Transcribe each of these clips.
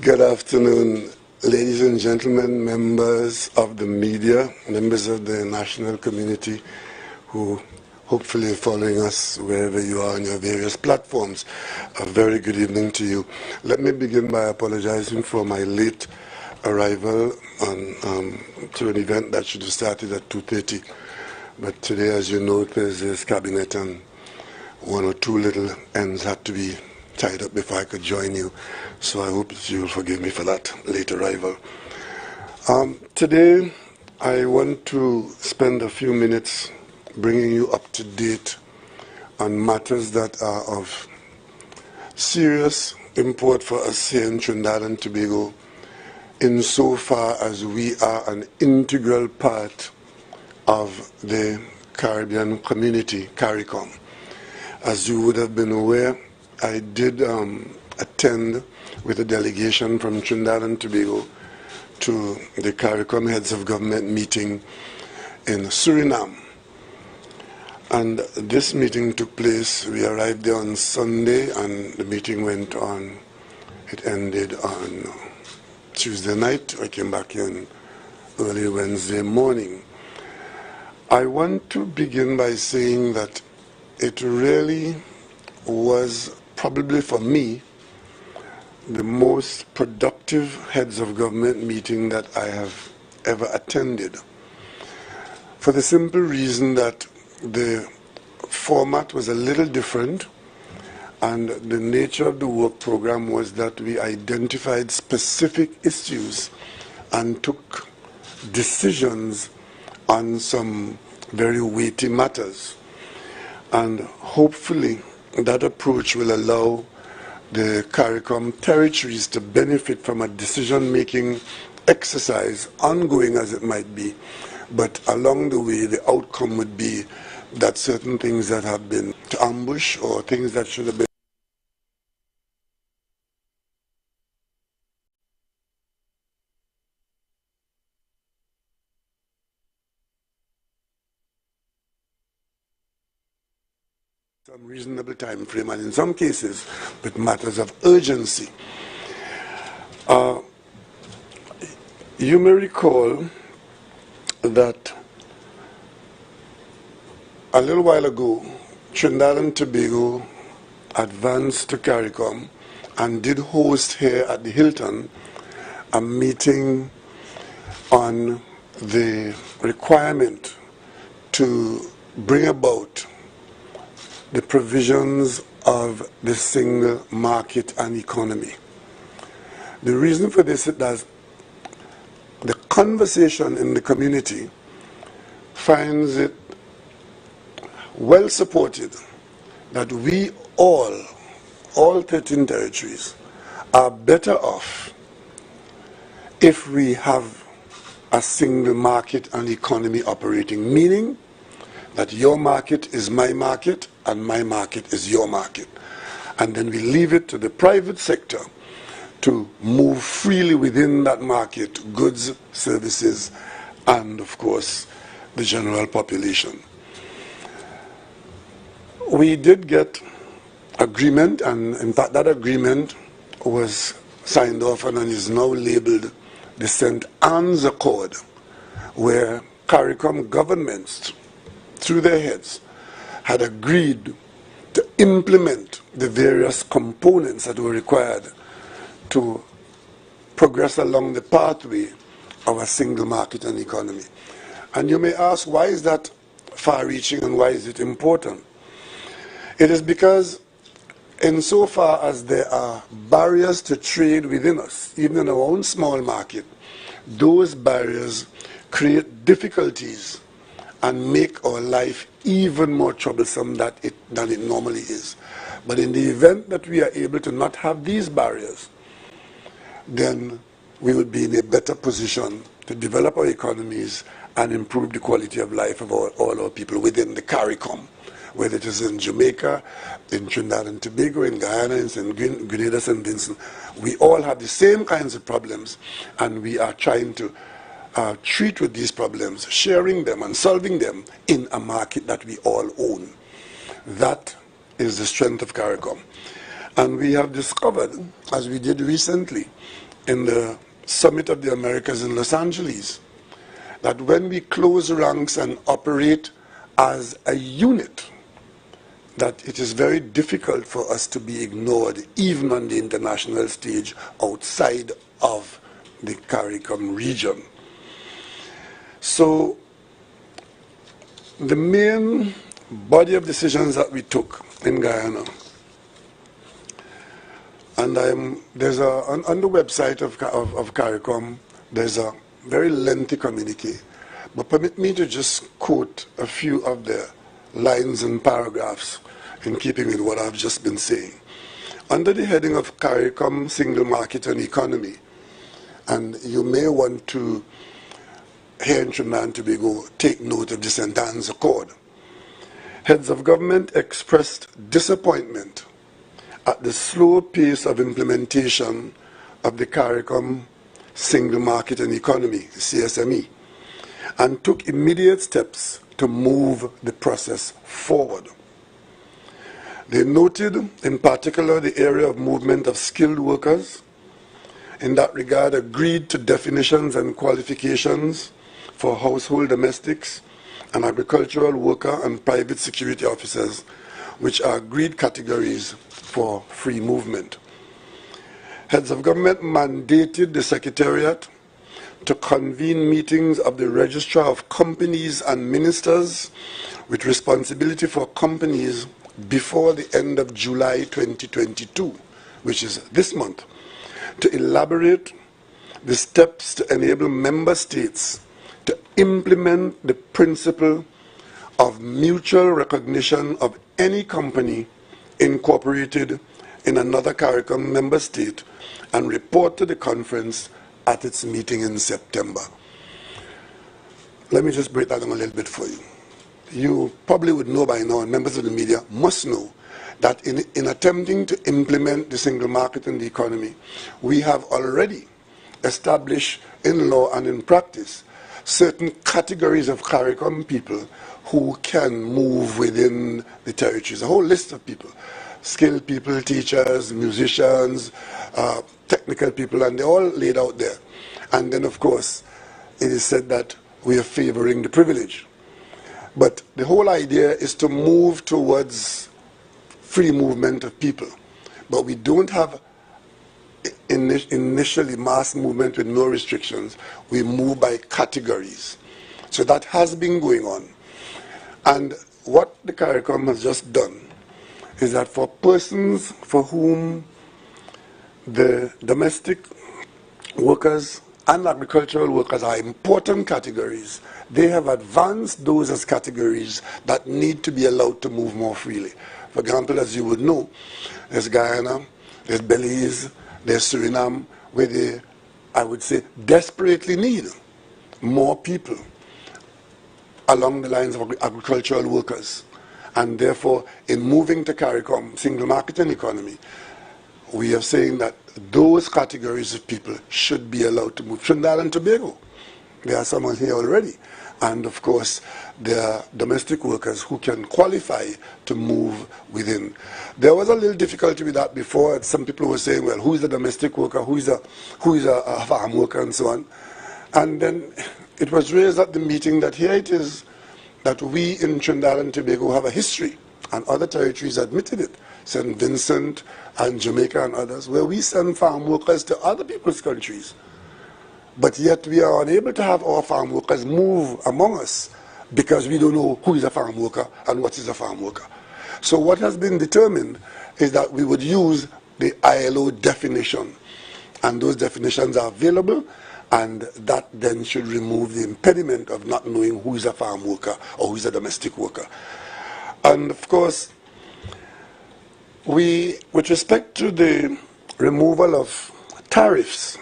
Good afternoon, ladies and gentlemen, members of the media, members of the national community who hopefully are following us wherever you are on your various platforms. A very good evening to you. Let me begin by apologizing for my late arrival to an event that should have started at 2:30. But today, as you know, there's cabinet and one or two little ends had to be tied up before I could join you. So I hope that you'll forgive me for that late arrival. Today, I want to spend a few minutes bringing you up to date on matters that are of serious import for us here in Trinidad and Tobago, insofar as we are an integral part of the Caribbean community, CARICOM. As you would have been aware, I did attend with a delegation from Trinidad and Tobago to the CARICOM Heads of Government meeting in Suriname. And this meeting took place, we arrived there on Sunday and the meeting went on, it ended on Tuesday night. I came back in early Wednesday morning. I want to begin by saying that it really was probably for me the most productive heads of government meeting that I have ever attended, for the simple reason that the format was a little different and the nature of the work program was that we identified specific issues and took decisions on some very weighty matters. And hopefully that approach will allow the CARICOM territories to benefit from a decision-making exercise, ongoing as it might be, but along the way the outcome would be that certain things that have been to ambush or things that should have been some reasonable time frame, and in some cases with matters of urgency. You may recall that a little while ago, Trinidad and Tobago advanced to CARICOM and did host here at the Hilton a meeting on the requirement to bring about the provisions of the single market and economy. The reason for this is that the conversation in the community finds it well supported that we all 13 territories, are better off if we have a single market and economy operating, meaning that your market is my market and my market is your market. And then we leave it to the private sector to move freely within that market, goods, services, and of course, the general population. We did get agreement, and in fact that agreement was signed off and is now labeled the St. Anne's Accord, where CARICOM governments, through their heads, had agreed to implement the various components that were required to progress along the pathway of a single market and economy. And you may ask, why is that far-reaching and why is it important? It is because insofar as there are barriers to trade within us, even in our own small market, those barriers create difficulties and make our life even more troublesome than it normally is. But in the event that we are able to not have these barriers, then we will be in a better position to develop our economies and improve the quality of life of all our people within the CARICOM, whether it is in Jamaica, in Trinidad and Tobago, in Guyana, in Grenada, St. Vincent. We all have the same kinds of problems, and we are trying to treat with these problems, sharing them and solving them in a market that we all own. That is the strength of CARICOM. And we have discovered, as we did recently, in the Summit of the Americas in Los Angeles, that when we close ranks and operate as a unit, that it is very difficult for us to be ignored, even on the international stage outside of the CARICOM region. So the main body of decisions that we took in Guyana, and there's on the website of CARICOM, there's a very lengthy communique, but permit me to just quote a few of the lines and paragraphs in keeping with what I've just been saying. Under the heading of CARICOM Single Market and Economy, and you may want to, here in Trinidad and Tobago, take note of the St. Accord. Heads of government expressed disappointment at the slow pace of implementation of the CARICOM Single Market and Economy, CSME, and took immediate steps to move the process forward. They noted, in particular, the area of movement of skilled workers. In that regard, agreed to definitions and qualifications for household domestics and agricultural worker and private security officers, which are agreed categories for free movement. Heads of government mandated the Secretariat to convene meetings of the Registrar of Companies and Ministers with responsibility for companies before the end of July 2022, which is this month, to elaborate the steps to enable member states to implement the principle of mutual recognition of any company incorporated in another CARICOM member state and report to the conference at its meeting in September. Let me just break that down a little bit for you. You probably would know by now, and members of the media must know, that in attempting to implement the single market and the economy, we have already established in law and in practice certain categories of CARICOM people who can move within the territories, a whole list of people, skilled people, teachers, musicians, technical people, and they're all laid out there. And then, of course, it is said that we are favoring the privilege. But the whole idea is to move towards free movement of people. But we don't have initially mass movement with no restrictions. We move by categories. So that has been going on. And what the CARICOM has just done is that for persons for whom the domestic workers and agricultural workers are important categories, they have advanced those as categories that need to be allowed to move more freely. For example, as you would know, there's Guyana, there's Belize, there's Suriname, where they, I would say, desperately need more people along the lines of agricultural workers. And therefore, in moving to CARICOM, single market and economy, we are saying that those categories of people should be allowed to move. Trinidad and Tobago, there are someone here already. And of course, there are domestic workers who can qualify to move within. There was a little difficulty with that before. Some people were saying, well, who is a domestic worker, who is a farm worker, and so on. And then it was raised at the meeting that here it is that we in Trinidad and Tobago have a history, and other territories admitted it, St. Vincent and Jamaica and others, where we send farm workers to other people's countries. But yet we are unable to have our farm workers move among us because we don't know who is a farm worker and what is a farm worker. So what has been determined is that we would use the ILO definition, and those definitions are available, and that then should remove the impediment of not knowing who is a farm worker or who is a domestic worker. And of course, with respect to the removal of tariffs,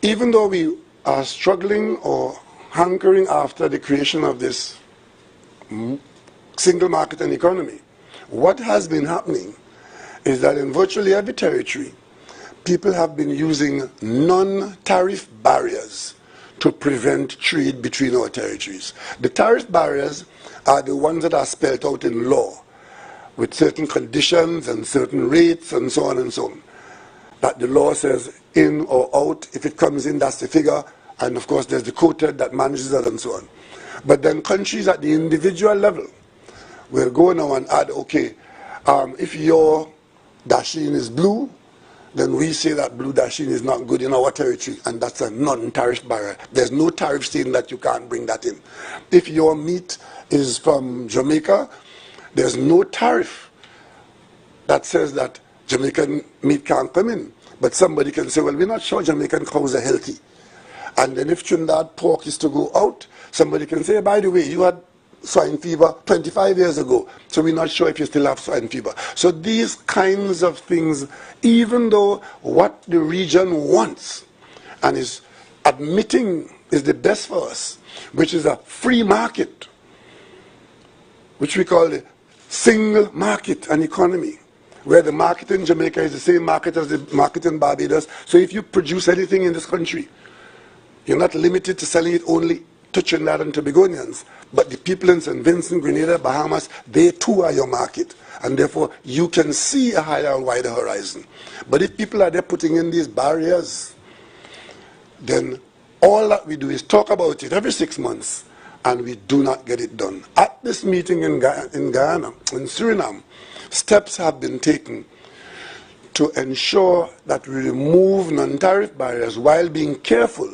even though we are struggling or hankering after the creation of this single market and economy, what has been happening is that in virtually every territory, people have been using non-tariff barriers to prevent trade between our territories. The tariff barriers are the ones that are spelled out in law, with certain conditions and certain rates and so on and so on. that the law says in or out. If it comes in, that's the figure. And of course, there's the quota that manages that and so on. But then countries at the individual level will go now and add, okay, if your dasheen is blue, then we say that blue dasheen is not good in our territory, and that's a non-tariff barrier. There's no tariff saying that you can't bring that in. If your meat is from Jamaica, there's no tariff that says that Jamaican meat can't come in. But somebody can say, well, we're not sure Jamaican cows are healthy. And then if Trinidad pork is to go out, somebody can say, by the way, you had swine fever 25 years ago, so we're not sure if you still have swine fever. So these kinds of things, even though what the region wants and is admitting is the best for us, which is a free market, which we call the single market and economy, where the market in Jamaica is the same market as the market in Barbados. So if you produce anything in this country, you're not limited to selling it only to Trinidad and Tobagonians, but the people in St. Vincent, Grenada, Bahamas, they too are your market. And therefore, you can see a higher and wider horizon. But if people are there putting in these barriers, then all that we do is talk about it every 6 months, and we do not get it done. At this meeting in Guyana, in Suriname, steps have been taken to ensure that we remove non-tariff barriers while being careful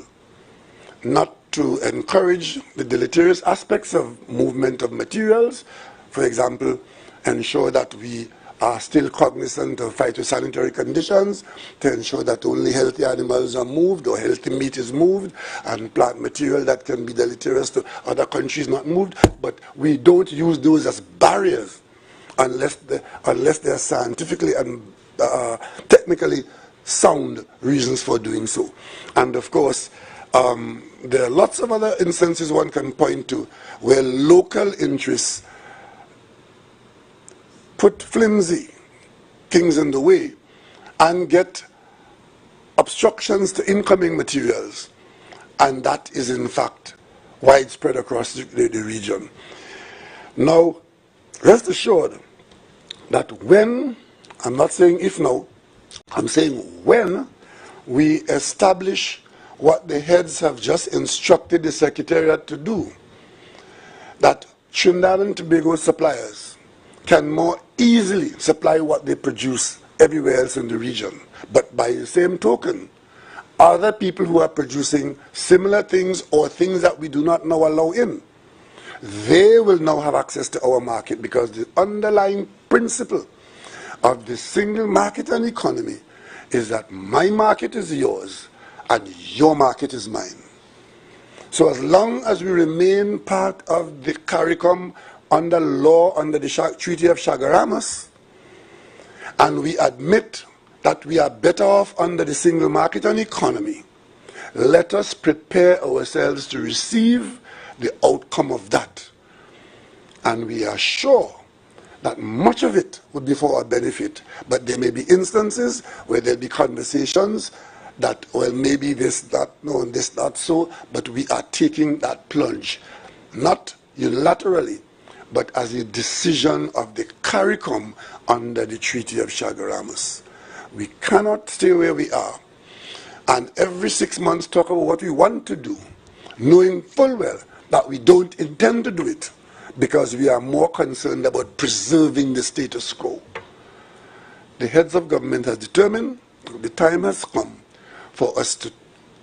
not to encourage the deleterious aspects of movement of materials. For example, ensure that we are still cognizant of phytosanitary conditions, to ensure that only healthy animals are moved or healthy meat is moved, and plant material that can be deleterious to other countries not moved. But we don't use those as barriers unless there are scientifically and technically sound reasons for doing so. And of course, there are lots of other instances one can point to where local interests put flimsy things in the way and get obstructions to incoming materials. And that is in fact widespread across the region. Now, rest assured that when, I'm not saying if now, I'm saying when we establish what the heads have just instructed the Secretariat to do, that Trinidad and Tobago suppliers can more easily supply what they produce everywhere else in the region. But by the same token, other people who are producing similar things or things that we do not now allow in, they will now have access to our market, because the underlying principle of the single market and economy is that my market is yours and your market is mine. So as long as we remain part of the CARICOM under law, under the Treaty of Chaguaramas, and we admit that we are better off under the single market and economy, let us prepare ourselves to receive the outcome of that. And we are sure that much of it would be for our benefit. But there may be instances where there'll be conversations that, well, maybe this, that, no, and this, not so, but we are taking that plunge, not unilaterally, but as a decision of the CARICOM under the Treaty of Chaguaramas. We cannot stay where we are and every 6 months talk about what we want to do, knowing full well that we don't intend to do it, because we are more concerned about preserving the status quo. The heads of government has determined the time has come for us to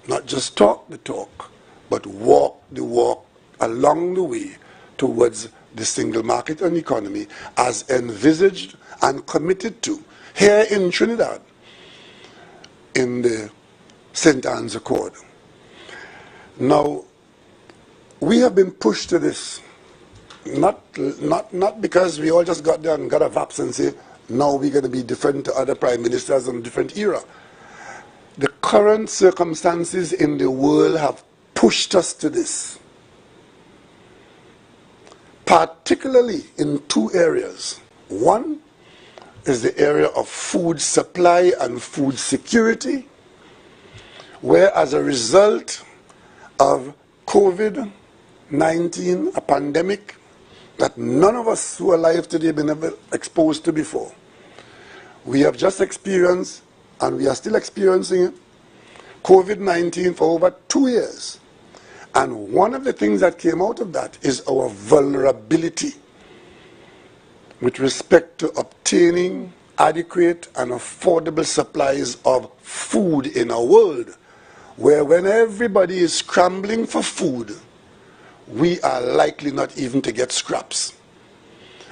not just talk the talk, but walk the walk along the way towards the single market and economy as envisaged and committed to here in Trinidad in the St. Anne's Accord. Now, we have been pushed to this, not because we all just got there and got a vaps and say, now we're going to be different to other prime ministers in a different era. The current circumstances in the world have pushed us to this, particularly in two areas. One is the area of food supply and food security, where as a result of COVID-19, a pandemic that none of us who are alive today have been ever exposed to before, we have just experienced and we are still experiencing it, COVID-19 for over 2 years. And one of the things that came out of that is our vulnerability with respect to obtaining adequate and affordable supplies of food in a world where when everybody is scrambling for food, we are likely not even to get scraps.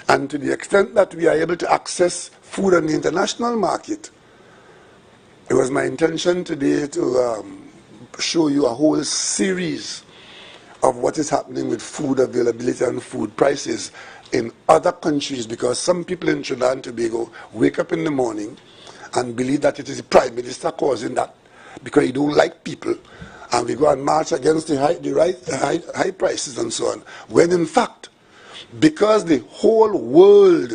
And to the extent that we are able to access food on the international market, it was my intention today to show you a whole series of what is happening with food availability and food prices in other countries, because some people in Trinidad and Tobago wake up in the morning and believe that it is the Prime Minister causing that because he don't like people, and we go and march against the high prices and so on, when in fact, because the whole world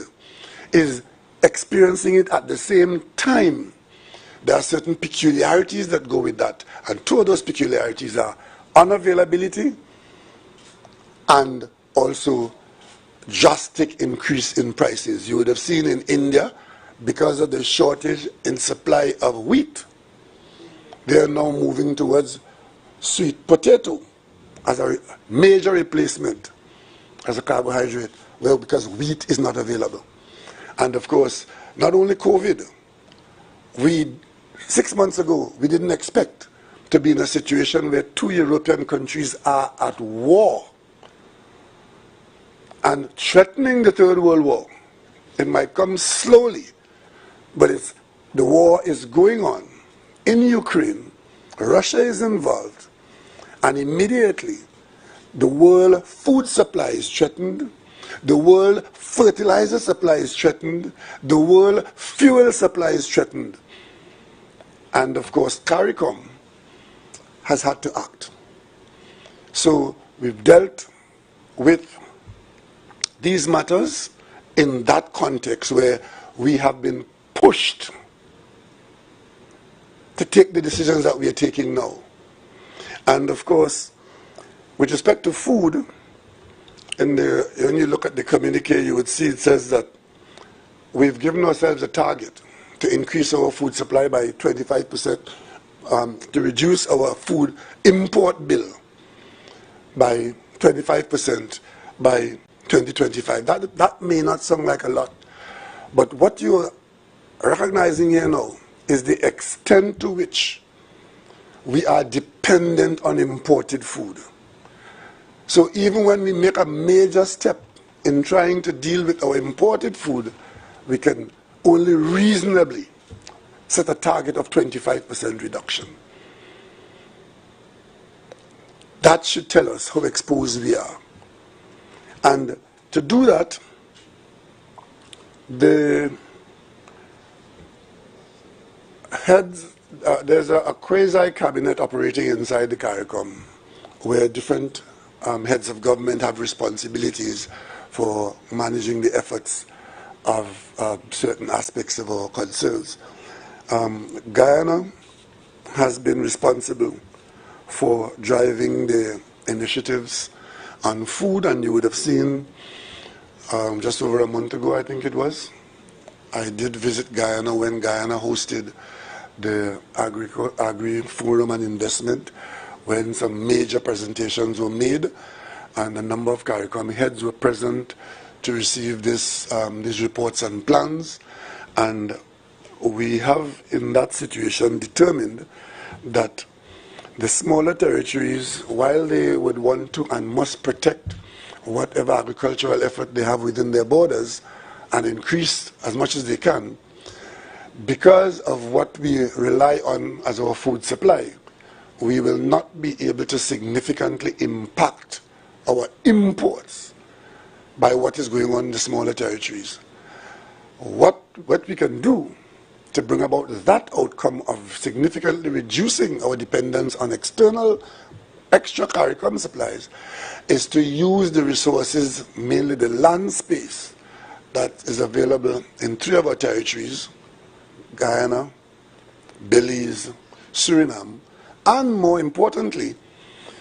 is experiencing it at the same time, there are certain peculiarities that go with that. And two of those peculiarities are unavailability and also drastic increase in prices. You would have seen in India, because of the shortage in supply of wheat, they are now moving towards sweet potato as a major replacement as a carbohydrate, well, because wheat is not available. And of course, not only COVID, 6 months ago, we didn't expect to be in a situation where 2 European countries are at war and threatening the Third World War. It might come slowly, but the war is going on. In Ukraine, Russia is involved, and immediately the world food supply is threatened, the world fertilizer supply is threatened, the world fuel supply is threatened. And of course, CARICOM has had to act. So we've dealt with these matters in that context where we have been pushed to take the decisions that we are taking now. And of course, with respect to food, when you look at the communique, you would see it says that we've given ourselves a target to increase our food supply by 25%, to reduce our food import bill by 25% by 2025. That may not sound like a lot, but what you're recognizing here now is the extent to which we are dependent on imported food. So even when we make a major step in trying to deal with our imported food, we can only reasonably set a target of 25% reduction. That should tell us how exposed we are. And to do that, the heads, there's a quasi-cabinet operating inside the CARICOM where different heads of government have responsibilities for managing the efforts of certain aspects of our concerns. Guyana has been responsible for driving the initiatives on food, and you would have seen just over a month ago, I think it was, I did visit Guyana when Guyana hosted the Agri Forum and Investment, when some major presentations were made, and a number of CARICOM heads were present to receive these reports and plans. And we have, in that situation, determined that the smaller territories, while they would want to and must protect whatever agricultural effort they have within their borders and increase as much as they can, because of what we rely on as our food supply, we will not be able to significantly impact our imports by what is going on in the smaller territories. What we can do to bring about that outcome of significantly reducing our dependence on external extra CARICOM supplies is to use the resources, mainly the land space, that is available in 3 of our territories, Guyana, Belize, Suriname, and more importantly,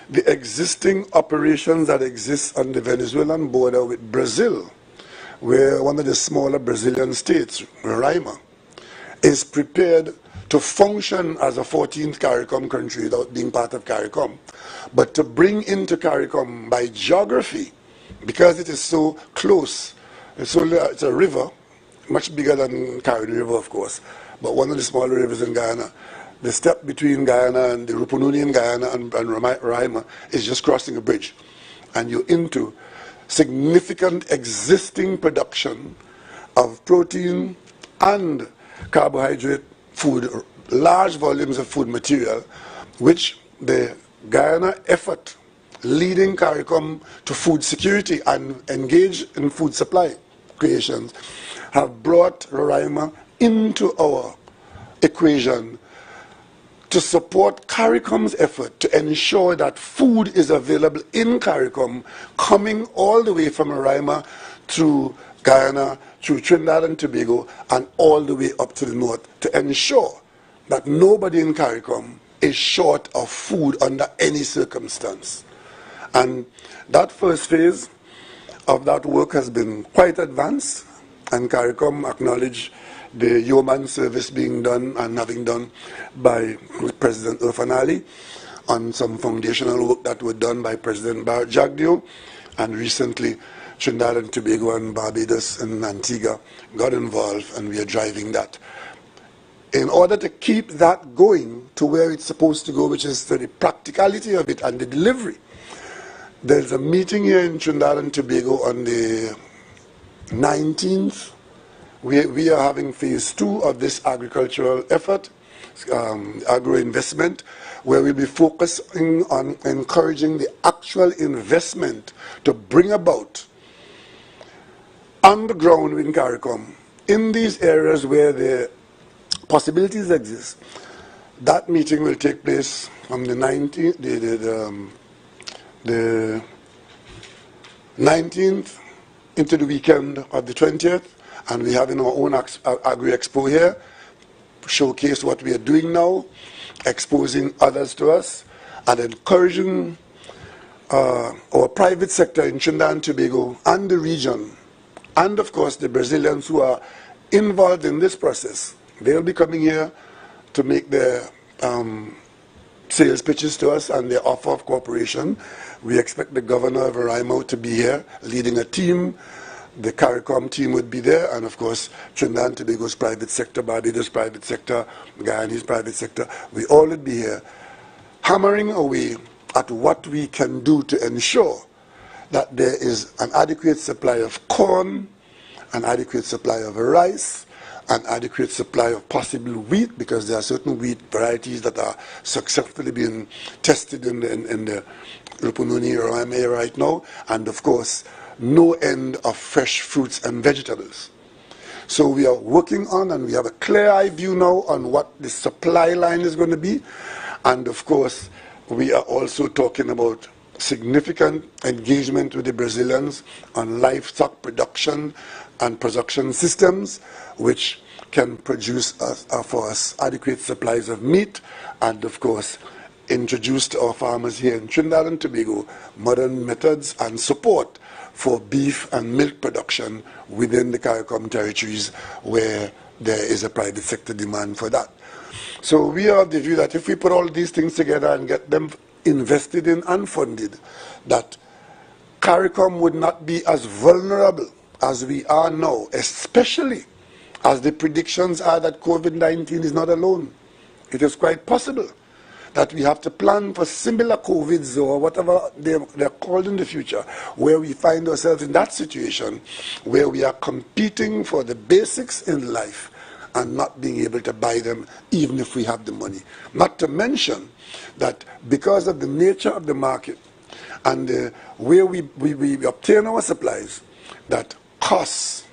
the existing operations that exist on the Venezuelan border with Brazil, where one of the smaller Brazilian states, Roraima, is prepared to function as a 14th CARICOM country without being part of CARICOM, but to bring into CARICOM by geography, because it is so close. It's a river, much bigger than Caribbean River, of course, but one of the smaller rivers in Guyana. The step between Guyana and the Rupununi in Guyana and Roraima is just crossing a bridge. And you're into significant existing production of protein and carbohydrate food, large volumes of food material, which the Guyana effort leading CARICOM to food security and engage in food supply creations have brought Roraima into our equation to support CARICOM's effort to ensure that food is available in CARICOM, coming all the way from Roraima through Guyana, through Trinidad and Tobago, and all the way up to the north, to ensure that nobody in CARICOM is short of food under any circumstance. And that first phase of that work has been quite advanced, and CARICOM acknowledged the yeoman service being done and having done by President Irfan Ali on some foundational work that were done by President Barrett Jagdeo, and recently Trinidad and Tobago and Barbados and Antigua got involved, and we are driving that. In order to keep that going to where it's supposed to go, which is to the practicality of it and the delivery, there's a meeting here in Trinidad and Tobago on the 19th. We are having phase 2 of this agricultural effort, agro-investment, where we'll be focusing on encouraging the actual investment to bring about on the ground in CARICOM, in these areas where the possibilities exist. That meeting will take place on the 19th, the 19th into the weekend of the 20th, and we have in our own agri-expo here, showcase what we are doing now, exposing others to us, and encouraging our private sector in Trinidad and Tobago and the region, and of course the Brazilians who are involved in this process. They'll be coming here to make their sales pitches to us and their offer of cooperation. We expect the governor of Roraima to be here leading a team. The CARICOM team would be there, and of course Trinidad and Tobago's private sector, Barbados' private sector, Guyanese private sector. We all would be here hammering away at what we can do to ensure that there is an adequate supply of corn, an adequate supply of rice, an adequate supply of possible wheat, because there are certain wheat varieties that are successfully being tested in the Rupununi or Roraima right now, and of course no end of fresh fruits and vegetables. So we are working on, and we have a clear eye view now on what the supply line is going to be, and of course we are also talking about significant engagement with the Brazilians on livestock production and production systems, which can produce for us adequate supplies of meat, and of course introduce to our farmers here in Trinidad and Tobago modern methods and support for beef and milk production within the CARICOM territories where there is a private sector demand for that. So we are of the view that if we put all these things together and get them invested in and funded, that CARICOM would not be as vulnerable as we are now, especially as the predictions are that COVID-19 is not alone. It is quite possible that we have to plan for similar COVIDs or whatever they're called in the future, where we find ourselves in that situation where we are competing for the basics in life and not being able to buy them even if we have the money. Not to mention that because of the nature of the market and where we obtain our supplies, that costs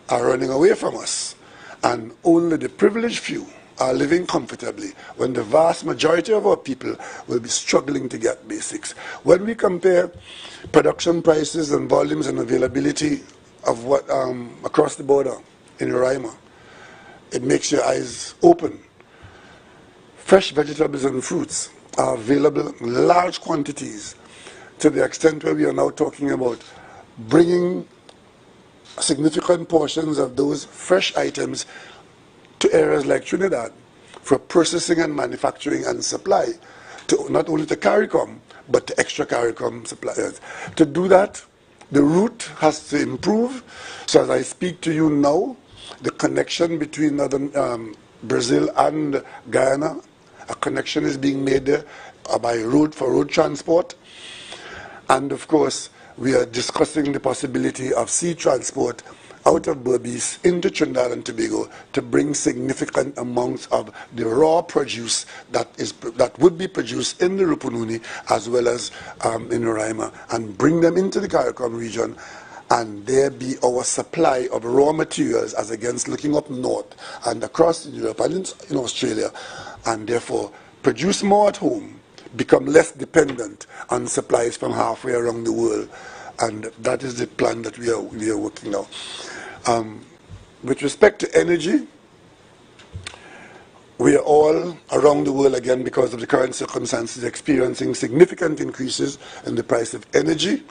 are running away from us, and only the privileged few are living comfortably when the vast majority of our people will be struggling to get basics. When we compare production prices and volumes and availability of what across the border in Roraima, it makes your eyes open. Fresh vegetables and fruits are available in large quantities, to the extent where we are now talking about bringing significant portions of those fresh items to areas like Trinidad, for processing and manufacturing and supply, to not only to CARICOM, but to extra CARICOM suppliers. To do that, the route has to improve. So as I speak to you now, the connection between Brazil and Guyana, a connection is being made there by road for road transport. And of course, we are discussing the possibility of sea transport out of Berbice into Trinidad and Tobago to bring significant amounts of the raw produce that would be produced in the Rupununi as well as in Roraima, and bring them into the CARICOM region, and there be our supply of raw materials as against looking up north and across Europe and in Australia, and therefore produce more at home, become less dependent on supplies from halfway around the world. And that is the plan that we are working now. With respect to energy, we are all around the world, again, because of the current circumstances, experiencing significant increases in the price of energy.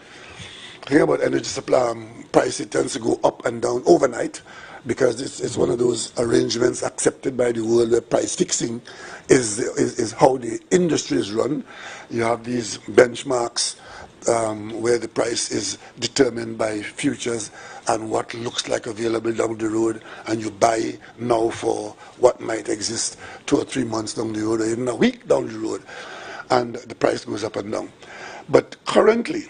Thinking about energy supply price, it tends to go up and down overnight, because it's one of those arrangements accepted by the world where price fixing is how the industry is run. You have these benchmarks where the price is determined by futures and what looks like available down the road, and you buy now for what might exist 2 or 3 months down the road, or even a week down the road, and the price goes up and down. But currently,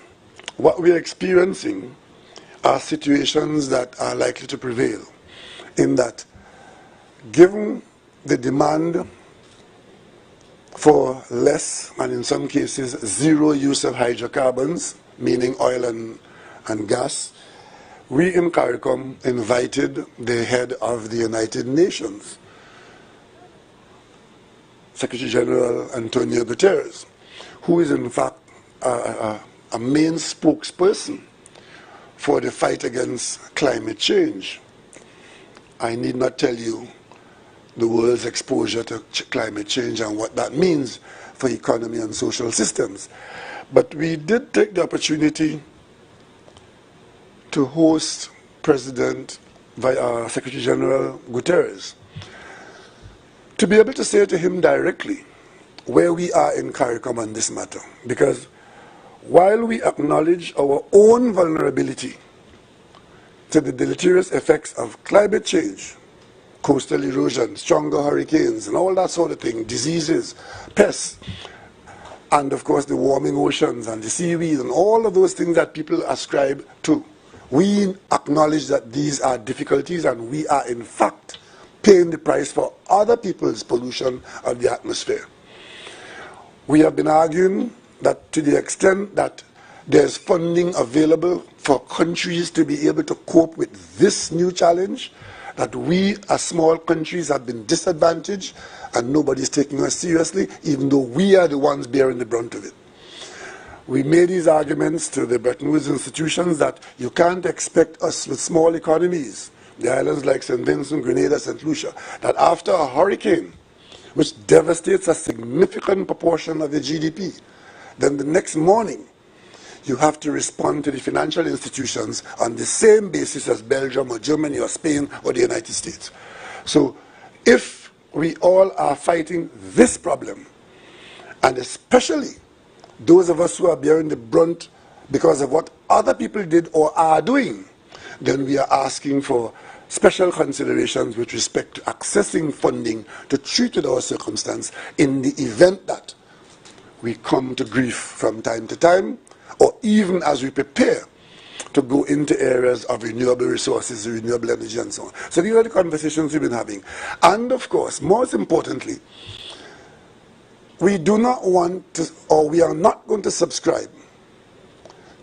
what we are experiencing are situations that are likely to prevail, in that, given the demand for less, and in some cases zero use of hydrocarbons, meaning oil and gas, we in CARICOM invited the head of the United Nations, Secretary General Antonio Guterres, who is in fact a main spokesperson for the fight against climate change. I need not tell you the world's exposure to climate change and what that means for economy and social systems. But we did take the opportunity to host President Secretary General Guterres, to be able to say to him directly where we are in CARICOM on this matter. Because while we acknowledge our own vulnerability to the deleterious effects of climate change, coastal erosion, stronger hurricanes, and all that sort of thing, diseases, pests, and of course the warming oceans and the seaweed and all of those things that people ascribe to, we acknowledge that these are difficulties, and we are in fact paying the price for other people's pollution of the atmosphere. We have been arguing that to the extent that there's funding available for countries to be able to cope with this new challenge, that we as small countries have been disadvantaged and nobody's taking us seriously, even though we are the ones bearing the brunt of it. We made these arguments to the Bretton Woods institutions that you can't expect us with small economies, the islands like St. Vincent, Grenada, St. Lucia, that after a hurricane, which devastates a significant proportion of the GDP, then the next morning you have to respond to the financial institutions on the same basis as Belgium or Germany or Spain or the United States. So if we all are fighting this problem, and especially those of us who are bearing the brunt because of what other people did or are doing, then we are asking for special considerations with respect to accessing funding to treat with our circumstance in the event that we come to grief from time to time, or even as we prepare to go into areas of renewable resources, renewable energy, and so on. So these are the conversations we've been having. And of course, most importantly, we do not want to, or we are not going to subscribe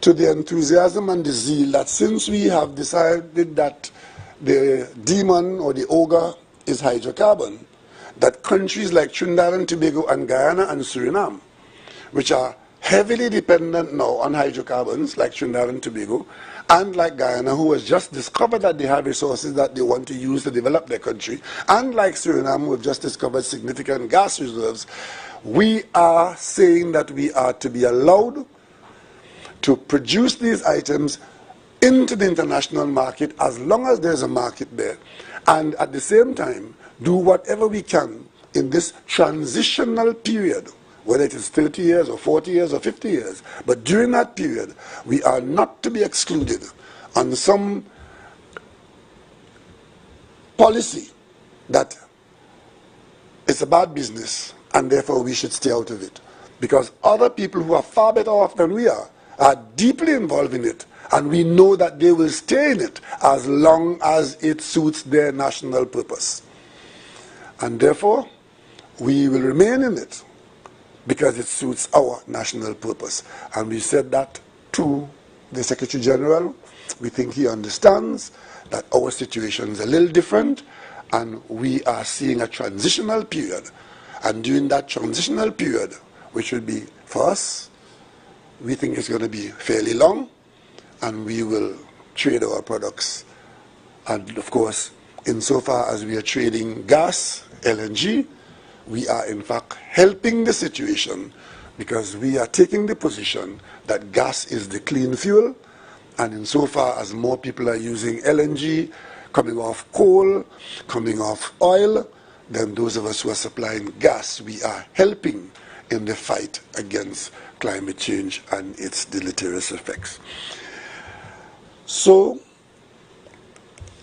to the enthusiasm and the zeal that since we have decided that the demon or the ogre is hydrocarbon, that countries like Trinidad and Tobago and Guyana and Suriname, which are heavily dependent now on hydrocarbons, like Trinidad and Tobago, and like Guyana, who has just discovered that they have resources that they want to use to develop their country, and like Suriname, who have just discovered significant gas reserves, we are saying that we are to be allowed to produce these items into the international market as long as there's a market there, and at the same time do whatever we can in this transitional period, whether it is 30 years or 40 years or 50 years, but during that period, we are not to be excluded on some policy that is a bad business, and therefore we should stay out of it. Because other people who are far better off than we are deeply involved in it, and we know that they will stay in it as long as it suits their national purpose. And therefore, we will remain in it because it suits our national purpose. And we said that to the Secretary General. We think he understands that our situation is a little different, and we are seeing a transitional period. And during that transitional period, which will be, for us, we think it's going to be fairly long, and we will trade our products. And of course, insofar as we are trading gas, LNG, we are in fact helping the situation, because we are taking the position that gas is the clean fuel, and insofar as more people are using LNG, coming off coal, coming off oil, then those of us who are supplying gas, we are helping in the fight against climate change and its deleterious effects. So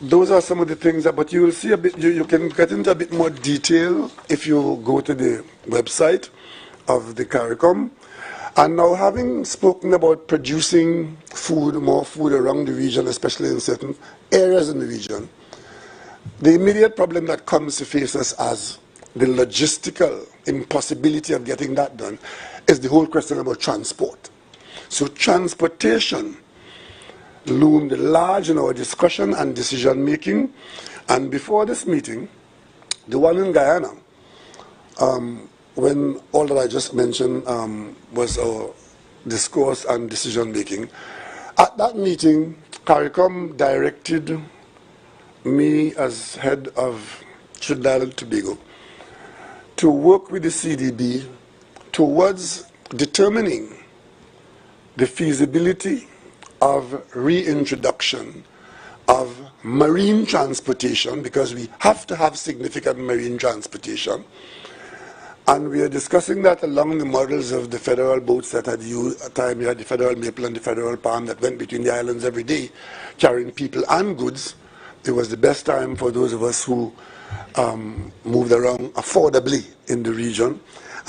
those are some of the things but you will see a bit, you can get into a bit more detail if you go to the website of the CARICOM. And now, having spoken about producing food, more food around the region, especially in certain areas in the region, the immediate problem that comes to face us as the logistical impossibility of getting that done is the whole question about transport. So transportation loomed large in our discussion and decision making. And before this meeting, the one in Guyana, when all that I just mentioned was our discourse and decision making, at that meeting, CARICOM directed me as head of Trinidad and Tobago to work with the CDB towards determining the feasibility of reintroduction of marine transportation, because we have to have significant marine transportation. And we are discussing that along the models of the federal boats that had used, at the time we had the federal maple and the federal palm that went between the islands every day, carrying people and goods. It was the best time for those of us who moved around affordably in the region.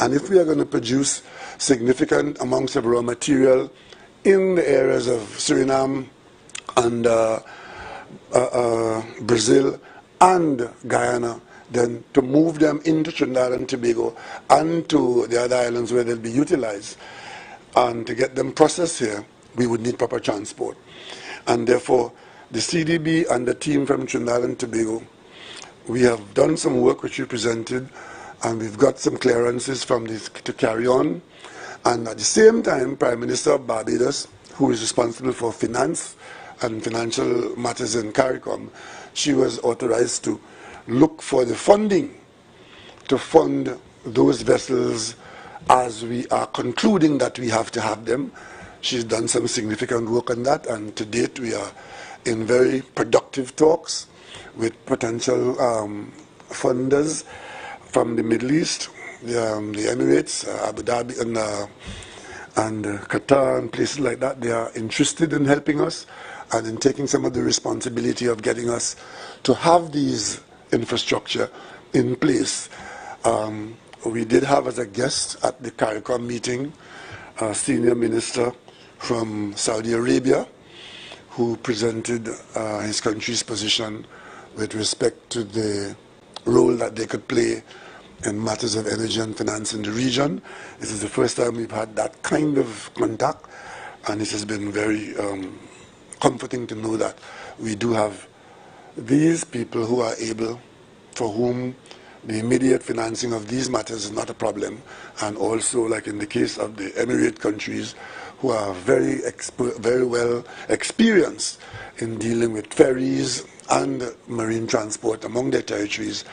And if we are going to produce significant amounts of raw material in the areas of Suriname and Brazil and Guyana, then to move them into Trinidad and Tobago and to the other islands where they'll be utilized, and to get them processed here, we would need proper transport. And therefore, the CDB and the team from Trinidad and Tobago, we have done some work which we presented, and we've got some clearances from this to carry on. And at the same time, Prime Minister of Barbados, who is responsible for finance and financial matters in CARICOM, she was authorized to look for the funding to fund those vessels as we are concluding that we have to have them. She's done some significant work on that, and to date we are in very productive talks with potential funders from the Middle East, the Emirates, Abu Dhabi, and Qatar, and places like that. They are interested in helping us and in taking some of the responsibility of getting us to have these infrastructure in place. We did have as a guest at the CARICOM meeting a senior minister from Saudi Arabia who presented his country's position with respect to the role that they could play in matters of energy and finance in the region. This is the first time we've had that kind of contact, and it has been very comforting to know that we do have these people who are able, for whom the immediate financing of these matters is not a problem, and also, like in the case of the Emirate countries, who are very well experienced in dealing with ferries and marine transport among their territories,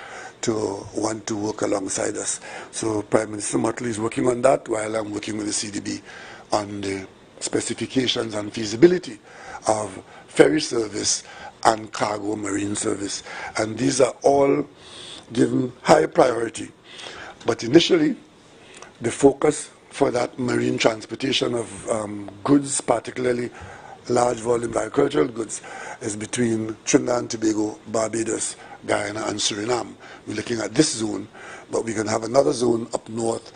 to want to work alongside us. So Prime Minister Motley is working on that, while I'm working with the CDB on the specifications and feasibility of ferry service and cargo marine service. And these are all given high priority. But initially, the focus for that marine transportation of goods, particularly large volume agricultural goods, is between Trinidad and Tobago, Barbados, Guyana, and Suriname. We're looking at this zone, but we can have another zone up north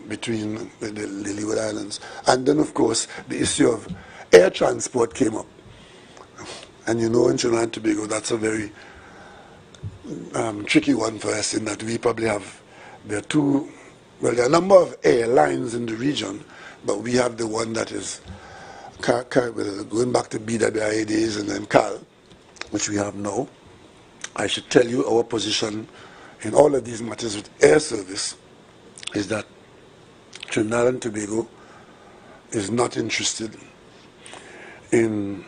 between the Leeward Islands. And then, of course, the issue of air transport came up. And you know, in Trinidad and Tobago, that's a very tricky one for us in that we probably have, there are a number of airlines in the region, but we have the one that is going back to BWI days and then CAL, which we have now. I should tell you our position in all of these matters with air service is that Trinidad and Tobago is not interested in,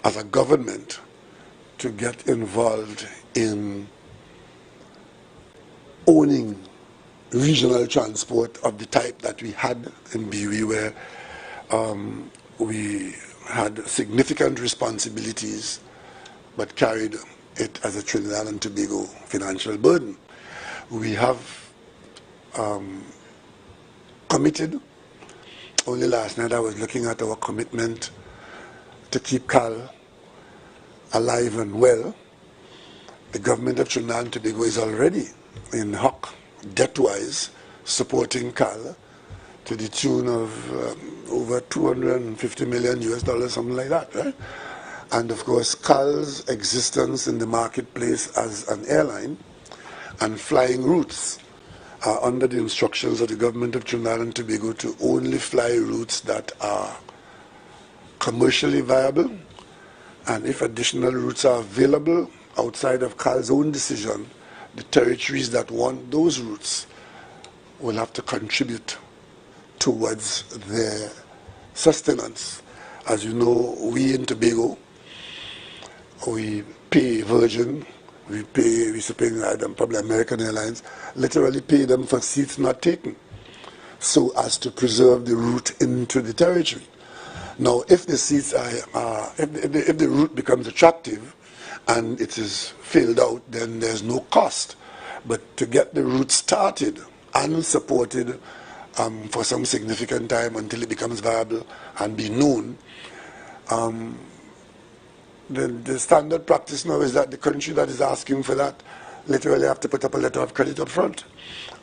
as a government, to get involved in owning regional transport of the type that we had in Biwi, where we had significant responsibilities but carried it as a Trinidad and Tobago financial burden. We have committed, only last night I was looking at our commitment to keep CAL alive and well. The government of Trinidad and Tobago is already in hock, debt-wise, supporting CAL to the tune of over $250 million US, something like that, right? And of course, CAL's existence in the marketplace as an airline and flying routes are under the instructions of the government of Trinidad and Tobago to only fly routes that are commercially viable, and if additional routes are available outside of CAL's own decision, the territories that want those routes will have to contribute towards their sustenance. As you know, we in Tobago, we pay Virgin, we used to pay probably American Airlines, literally pay them for seats not taken, so as to preserve the route into the territory. Now, if the seats are, if the route becomes attractive and it is filled out, then there's no cost. But to get the route started and supported for some significant time until it becomes viable and be known, the standard practice now is that the country that is asking for that literally have to put up a letter of credit up front.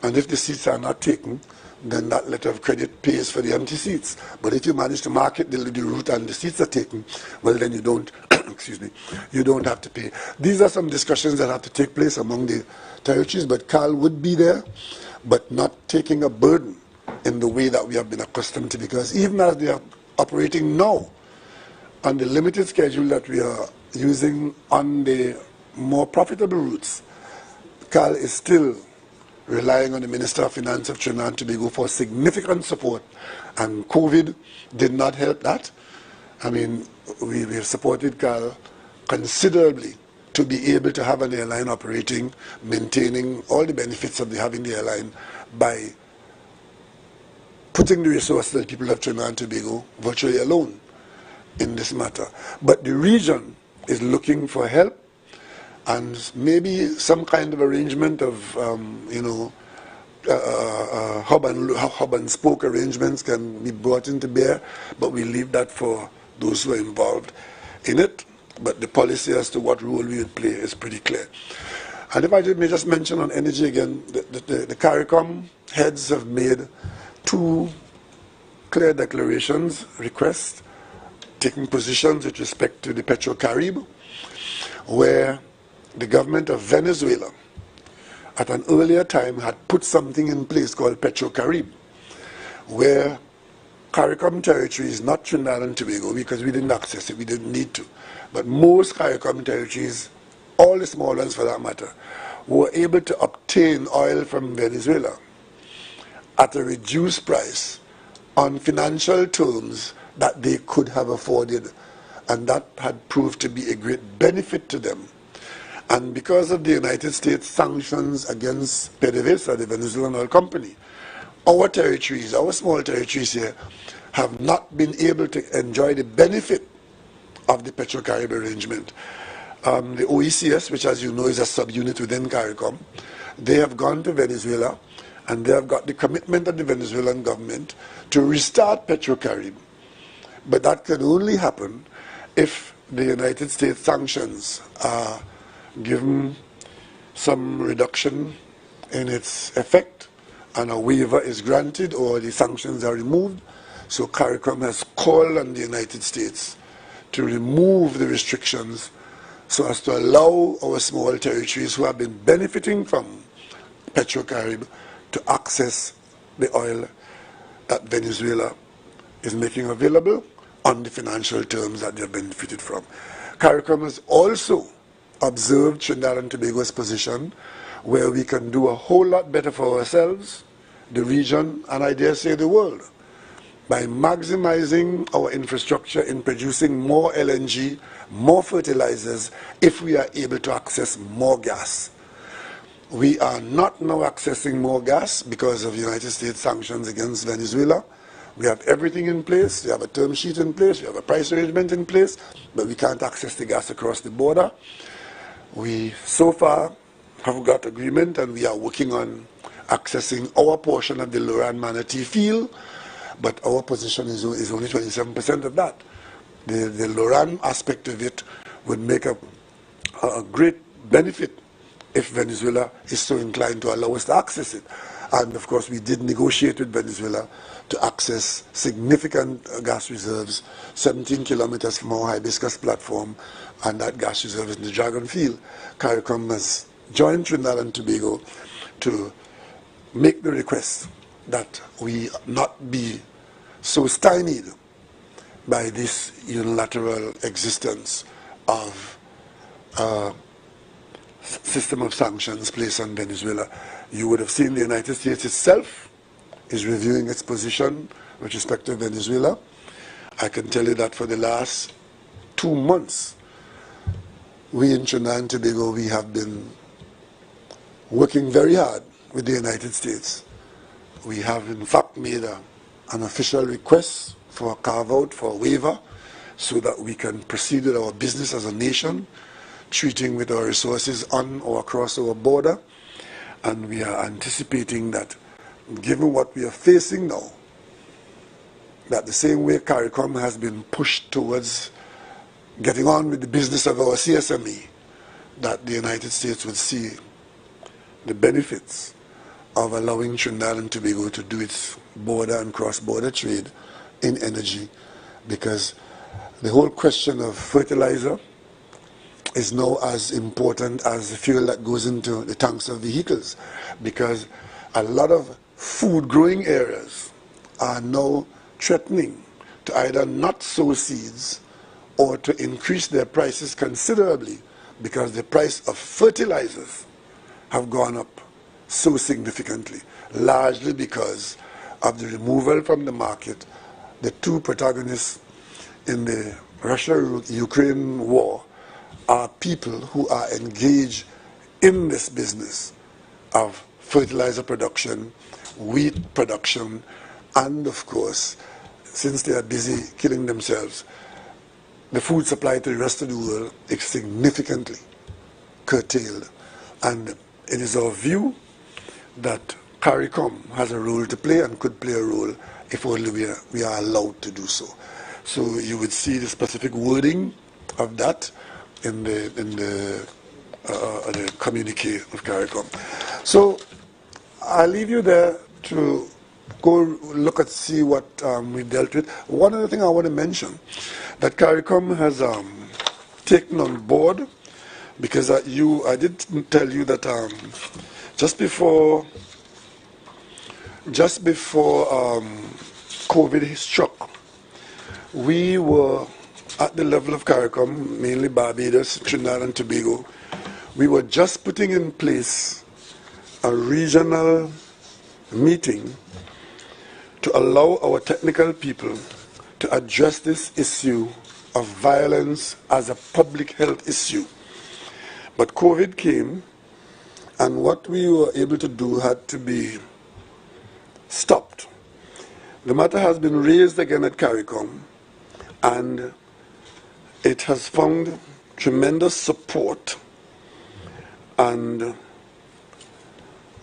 And if the seats are not taken, then that letter of credit pays for the empty seats. But if you manage to market the route and the seats are taken, well, then you don't, excuse me, you don't have to pay. These are some discussions that have to take place among the territories, but CAL would be there, but not taking a burden in the way that we have been accustomed to, because even as they are operating now on the limited schedule that we are using on the more profitable routes, CAL is still relying on the Minister of Finance of Trinidad and Tobago for significant support, and COVID did not help that. I mean, we have supported CAL considerably to be able to have an airline operating, maintaining all the benefits of having the airline by putting the resources of the people of Trinidad and Tobago virtually alone in this matter. But the region is looking for help, and maybe some kind of arrangement of, hub and spoke arrangements can be brought into bear, but we leave that for those who are involved in it. But the policy as to what role we would play is pretty clear. And if I may just mention on energy again, the CARICOM heads have made two clear declarations, requests, taking positions with respect to the Petrocaribe, where the government of Venezuela at an earlier time had put something in place called Petrocaribe, where CARICOM territories, not Trinidad and Tobago, because we didn't access it, we didn't need to, but most CARICOM territories, all the small ones for that matter, were able to obtain oil from Venezuela at a reduced price on financial terms that they could have afforded, and that had proved to be a great benefit to them. And because of the United States sanctions against PDVSA, the Venezuelan oil company, our territories, our small territories here, have not been able to enjoy the benefit of the Petrocaribe arrangement. The OECS, which as you know is a subunit within CARICOM, they have gone to Venezuela and they have got the commitment of the Venezuelan government to restart Petrocarib. But that can only happen if the United States sanctions are given some reduction in its effect and a waiver is granted or the sanctions are removed. So CARICOM has called on the United States to remove the restrictions so as to allow our small territories who have been benefiting from Petrocarib to access the oil that Venezuela is making available on the financial terms that they have benefited from. CARICOM has also observed Trinidad and Tobago's position where we can do a whole lot better for ourselves, the region, and I dare say the world, by maximizing our infrastructure in producing more LNG, more fertilizers, if we are able to access more gas. We are not now accessing more gas because of United States sanctions against Venezuela. We have everything in place, we have a term sheet in place, we have a price arrangement in place, but we can't access the gas across the border. We so far have got agreement and we are working on accessing our portion of the Loran Manatee field, but our position is only 27% of that. The Loran aspect of it would make a great benefit if Venezuela is so inclined to allow us to access it. And of course we did negotiate with Venezuela to access significant gas reserves 17 kilometers from our hibiscus platform, and that gas reserve is in the Dragon Field. CARICOM has joined Trinidad and Tobago to make the request that we not be so stymied by this unilateral existence of a system of sanctions placed on Venezuela. You would have seen the United States itself is reviewing its position with respect to Venezuela. I can tell you that for the last 2 months, we in Trinidad and Tobago, we have been working very hard with the United States. We have in fact made an official request for a carve-out, for a waiver, so that we can proceed with our business as a nation, treating with our resources on or across our border. And we are anticipating that, given what we are facing now, that the same way CARICOM has been pushed towards getting on with the business of our CSME, that the United States would see the benefits of allowing Trinidad and Tobago to do its border and cross-border trade in energy, because the whole question of fertilizer is now as important as the fuel that goes into the tanks of vehicles, because a lot of food growing areas are now threatening to either not sow seeds or to increase their prices considerably because the price of fertilizers have gone up so significantly, largely because of the removal from the market. The two protagonists in the Russia-Ukraine war are people who are engaged in this business of fertilizer production, wheat production, and of course, since they are busy killing themselves, the food supply to the rest of the world is significantly curtailed. And it is our view that CARICOM has a role to play and could play a role if only we are allowed to do so. So you would see the specific wording of that in the communique of CARICOM. So I'll leave you there to go look at, see what we dealt with. One other thing I want to mention that CARICOM has taken on board, because I did tell you that just before COVID struck, we were at the level of CARICOM, mainly Barbados, Trinidad and Tobago. We were just putting in place a regional meeting to allow our technical people to address this issue of violence as a public health issue. But COVID came, and what we were able to do had to be stopped. The matter has been raised again at CARICOM, and it has found tremendous support, and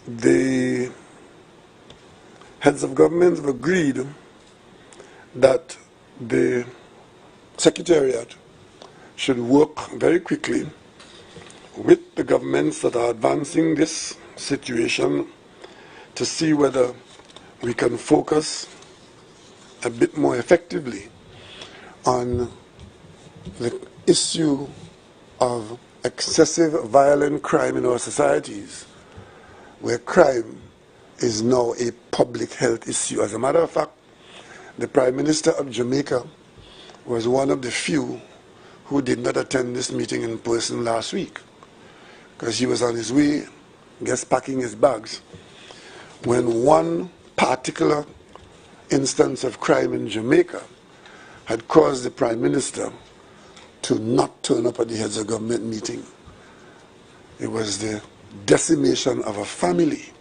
the heads of government have agreed that the Secretariat should work very quickly with the governments that are advancing this situation to see whether we can focus a bit more effectively on the issue of excessive violent crime in our societies, where crime is now a public health issue. As a matter of fact, the Prime Minister of Jamaica was one of the few who did not attend this meeting in person last week, because he was on his way, packing his bags, when one particular instance of crime in Jamaica had caused the Prime Minister to not turn up at the heads of government meeting. It was the decimation of a family,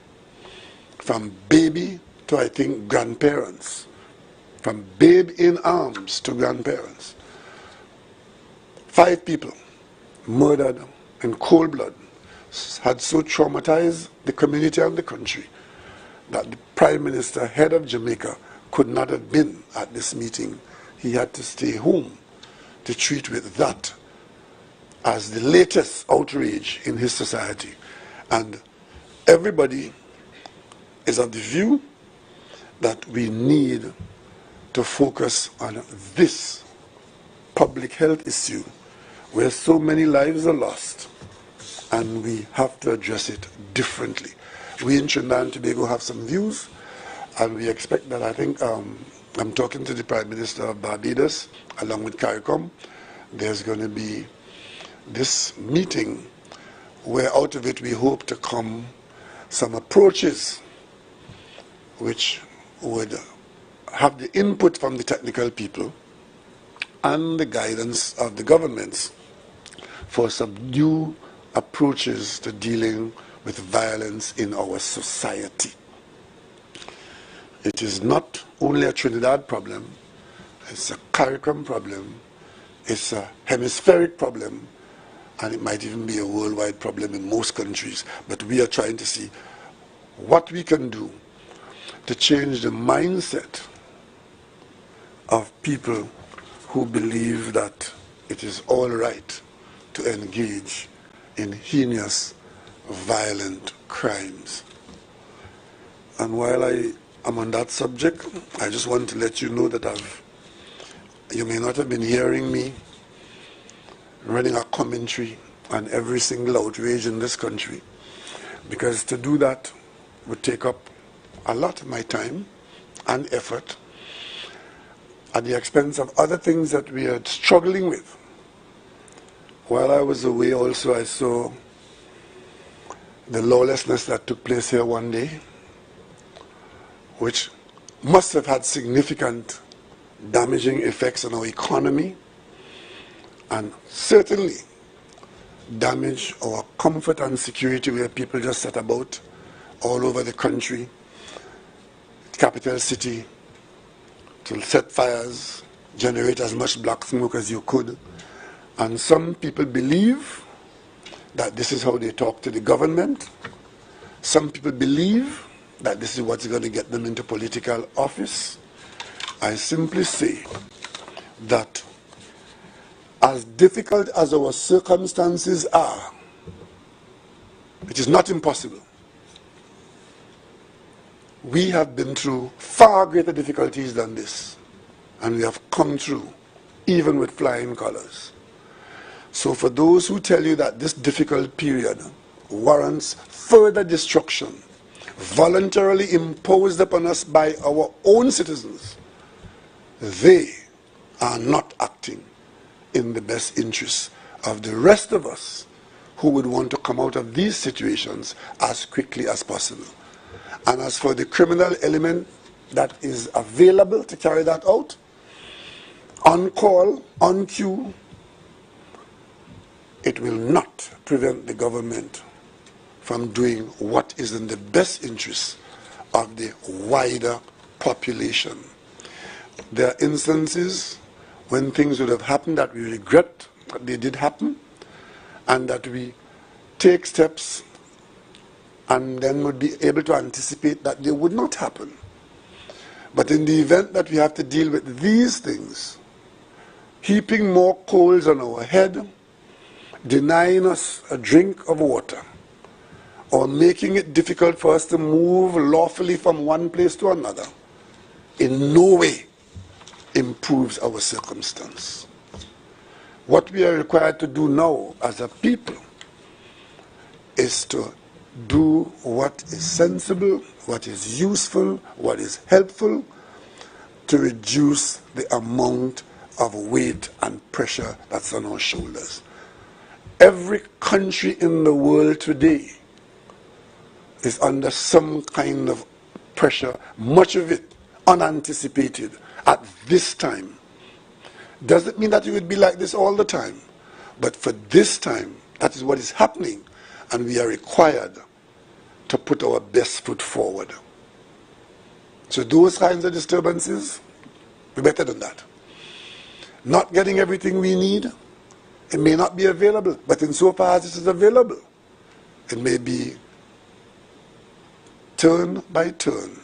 from baby to, I think, grandparents, from babe in arms to grandparents. 5 people murdered in cold blood had so traumatized the community and the country that the Prime Minister, head of Jamaica, could not have been at this meeting. He had to stay home to treat with that as the latest outrage in his society. And everybody is of the view that we need to focus on this public health issue where so many lives are lost, and we have to address it differently. We in Trinidad and Tobago have some views, and we expect that, I think, I'm talking to the Prime Minister of Barbados, along with CARICOM. There's going to be this meeting where out of it we hope to come some approaches which would have the input from the technical people and the guidance of the governments for some new approaches to dealing with violence in our society. It is not only a Trinidad problem, it's a CARICOM problem, it's a hemispheric problem, and it might even be a worldwide problem in most countries. But we are trying to see what we can do to change the mindset of people who believe that it is all right to engage in heinous, violent crimes. And while I am on that subject, I just want to let you know that you may not have been hearing me running a commentary on every single outrage in this country, because to do that would take up a lot of my time and effort at the expense of other things that we are struggling with. While I was away also, I saw the lawlessness that took place here one day, which must have had significant damaging effects on our economy, and certainly damage our comfort and security, where people just sat about all over the country, capital city, to set fires, generate as much black smoke as you could. And some people believe that this is how they talk to the government. Some people believe that this is what's going to get them into political office. I simply say that as difficult as our circumstances are, it is not impossible. We have been through far greater difficulties than this, and we have come through, even with flying colors. So for those who tell you that this difficult period warrants further destruction, voluntarily imposed upon us by our own citizens, they are not acting in the best interests of the rest of us who would want to come out of these situations as quickly as possible. And as for the criminal element that is available to carry that out, on call, on cue, it will not prevent the government from doing what is in the best interests of the wider population. There are instances when things would have happened that we regret that they did happen, and that we take steps and then would be able to anticipate that they would not happen. But in the event that we have to deal with these things, heaping more coals on our head, denying us a drink of water, or making it difficult for us to move lawfully from one place to another, in no way improves our circumstance. What we are required to do now as a people is to do what is sensible, what is useful, what is helpful to reduce the amount of weight and pressure that's on our shoulders. Every country in the world today is under some kind of pressure, much of it unanticipated at this time. Doesn't mean that it would be like this all the time, but for this time, that is what is happening, and we are required to put our best foot forward. So those kinds of disturbances, we're better than that. Not getting everything we need, it may not be available, but insofar as it is available, it may be turn by turn.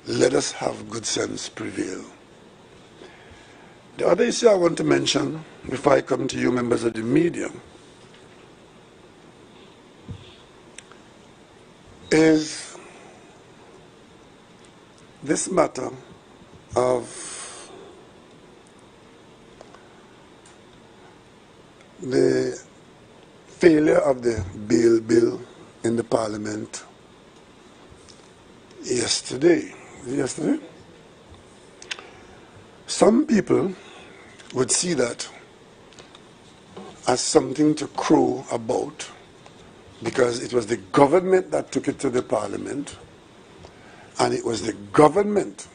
Let us have good sense prevail. The other issue I want to mention before I come to you members of the media is this matter of the failure of the bail bill in the Parliament yesterday. Some people would see that as something to crow about because it was the government that took it to the Parliament, and it was the government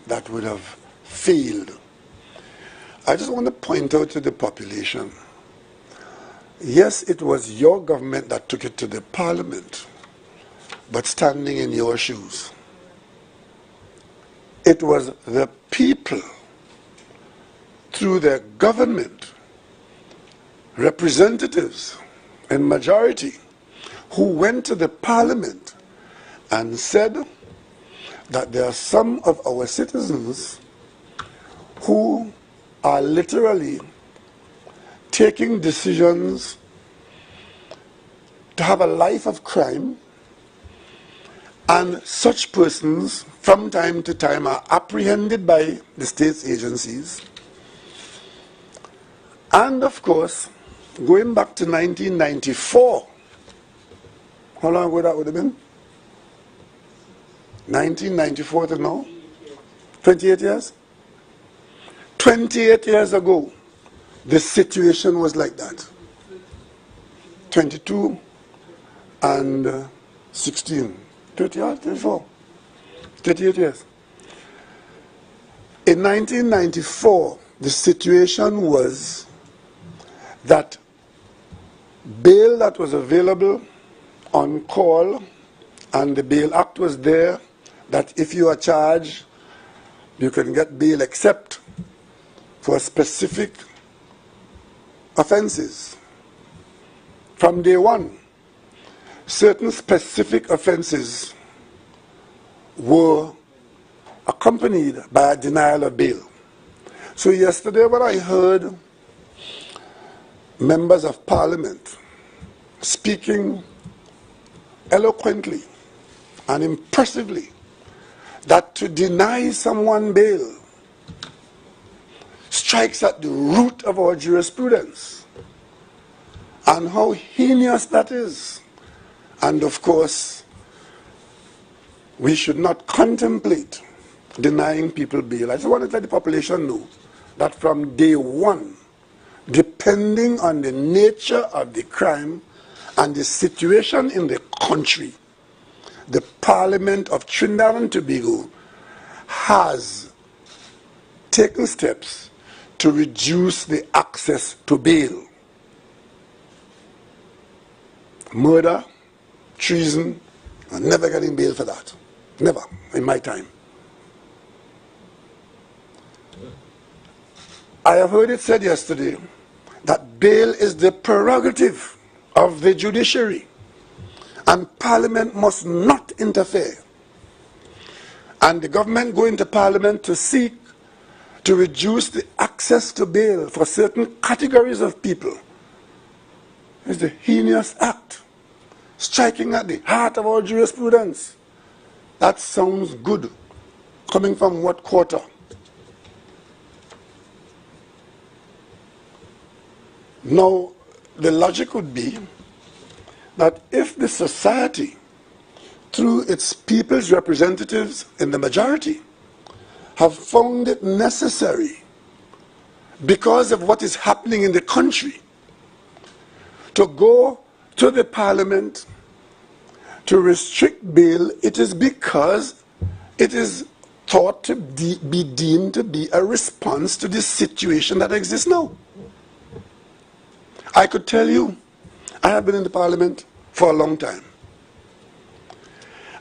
that would have failed. I just want to point out to the population, yes, it was your government that took it to the Parliament, but standing in your shoes. It was the people, through their government, representatives in majority, who went to the Parliament and said that there are some of our citizens who are literally taking decisions to have a life of crime, and such persons from time to time are apprehended by the state's agencies. And of course, going back to 1994, how long ago that would have been? 1994 to now? 28 years? 28 years ago, the situation was like that. 22 and 16. 30 years, 34, 38 years. In 1994, the situation was that bail that was available on call, and the Bail Act was there, that if you are charged, you can get bail except for specific offenses. From day one, certain specific offenses were accompanied by a denial of bail. So yesterday when I heard members of Parliament speaking eloquently and impressively that to deny someone bail strikes at the root of our jurisprudence, and how heinous that is. And of course, we should not contemplate denying people bail. I just want to let the population know that from day one, depending on the nature of the crime and the situation in the country, the Parliament of Trinidad and Tobago has taken steps to reduce the access to bail. Murder, treason, I'm never getting bail for that. Never, in my time. I have heard it said yesterday that bail is the prerogative of the judiciary, and Parliament must not interfere. and the government go into Parliament to seek to reduce the access to bail for certain categories of people is a heinous act, striking at the heart of our jurisprudence. That sounds good. Coming from what quarter? Now, the logic would be that if the society, through its people's representatives in the majority, have found it necessary, because of what is happening in the country, to go to the Parliament to restrict bail, it is because it is thought to be deemed to be a response to the situation that exists now. I could tell you, I have been in the Parliament for a long time.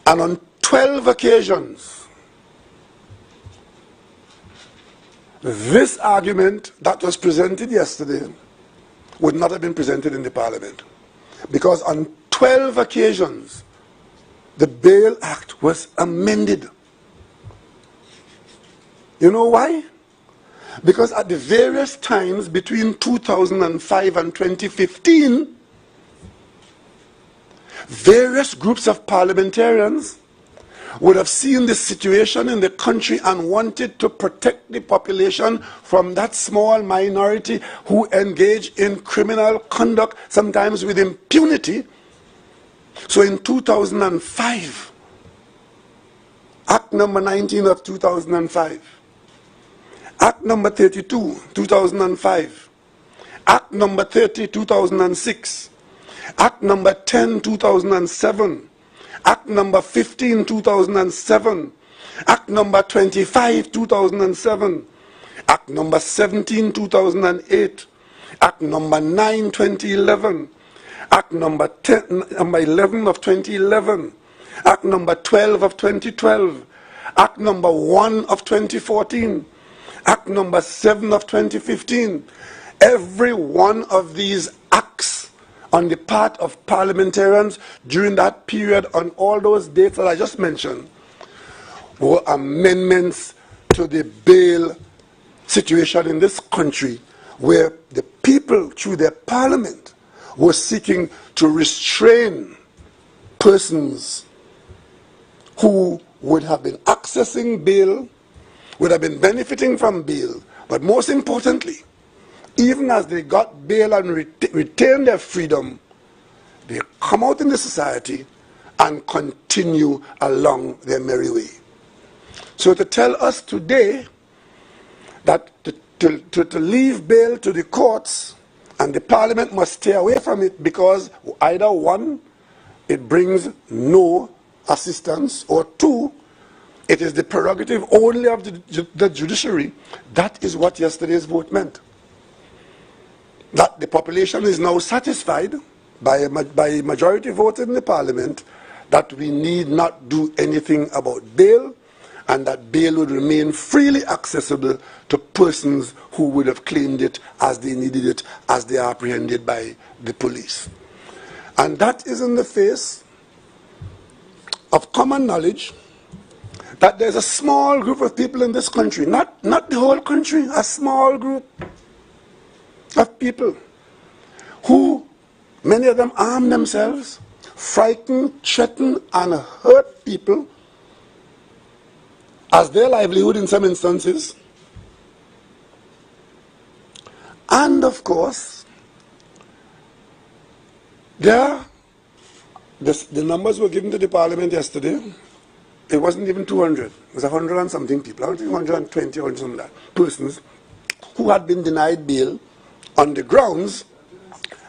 And on 12 occasions, this argument that was presented yesterday would not have been presented in the Parliament. Because on 12 occasions, the Bail Act was amended. You know why? Because at the various times between 2005 and 2015, various groups of parliamentarians would have seen the situation in the country and wanted to protect the population from that small minority who engage in criminal conduct, sometimes with impunity. So in 2005, Act number 19 of 2005, Act number 32, 2005, Act number 30, 2006, Act number 10, 2007, Act number 15, 2007, Act number 25, 2007, Act number 17, 2008, Act number 9, 2011, Act number 11 of 2011, Act number 12 of 2012, Act number 1 of 2014, Act number 7 of 2015. Every one of these acts on the part of parliamentarians during that period, on all those dates that I just mentioned, were amendments to the bail situation in this country, where the people, through their parliament, were seeking to restrain persons who would have been accessing bail, would have been benefiting from bail, but most importantly, even as they got bail and retained their freedom, they come out in the society and continue along their merry way. So to tell us today that to leave bail to the courts and the Parliament must stay away from it because either one, it brings no assistance, or two, it is the prerogative only of the judiciary, that is what yesterday's vote meant. That the population is now satisfied by a majority vote in the Parliament that we need not do anything about bail, and that bail would remain freely accessible to persons who would have claimed it as they needed it, as they are apprehended by the police. And that is in the face of common knowledge that there's a small group of people in this country, not the whole country, a small group of people who, many of them arm themselves, frighten, threaten, and hurt people as their livelihood in some instances. And of course, the numbers were given to the Parliament yesterday. It wasn't even 200. It was 100 and something people. I think 120 or something like that. Persons who had been denied bail on the grounds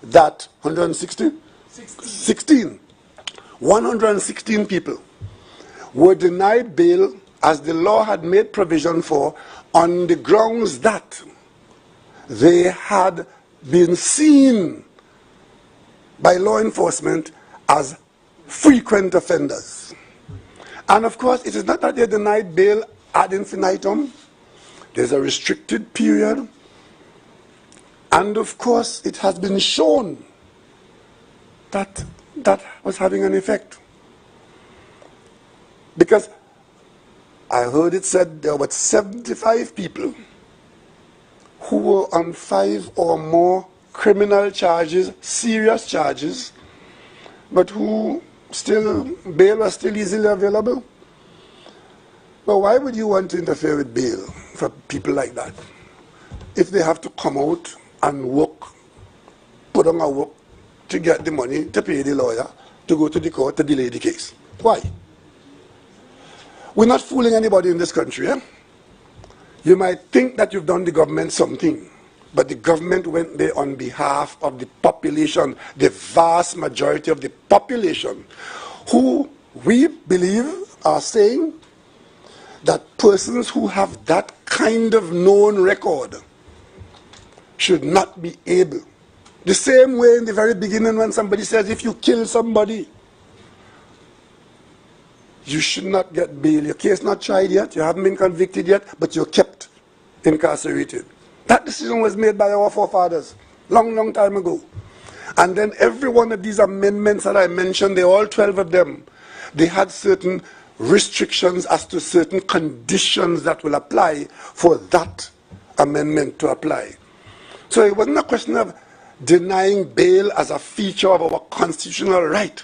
that 116 people were denied bail as the law had made provision for, on the grounds that they had been seen by law enforcement as frequent offenders. And of course, it is not that they're denied bail ad infinitum. There's a restricted period. And of course, it has been shown that that was having an effect. Because I heard it said there were 75 people who were on 5 or more criminal charges, serious charges, but who still, bail was still easily available. But why would you want to interfere with bail for people like that? If they have to come out and work, put on a work to get the money, to pay the lawyer, to go to the court, to delay the case. Why? We're not fooling anybody in this country. Eh? You might think that you've done the government something, but the government went there on behalf of the population, the vast majority of the population, who we believe are saying that persons who have that kind of known record should not be able. The same way in the very beginning when somebody says if you kill somebody, you should not get bail. Your case not tried yet, you haven't been convicted yet, but you're kept incarcerated. That decision was made by our forefathers long, long time ago. And then every one of these amendments that I mentioned, they all 12 of them, they had certain restrictions as to certain conditions that will apply for that amendment to apply. So it wasn't a question of denying bail as a feature of our constitutional right.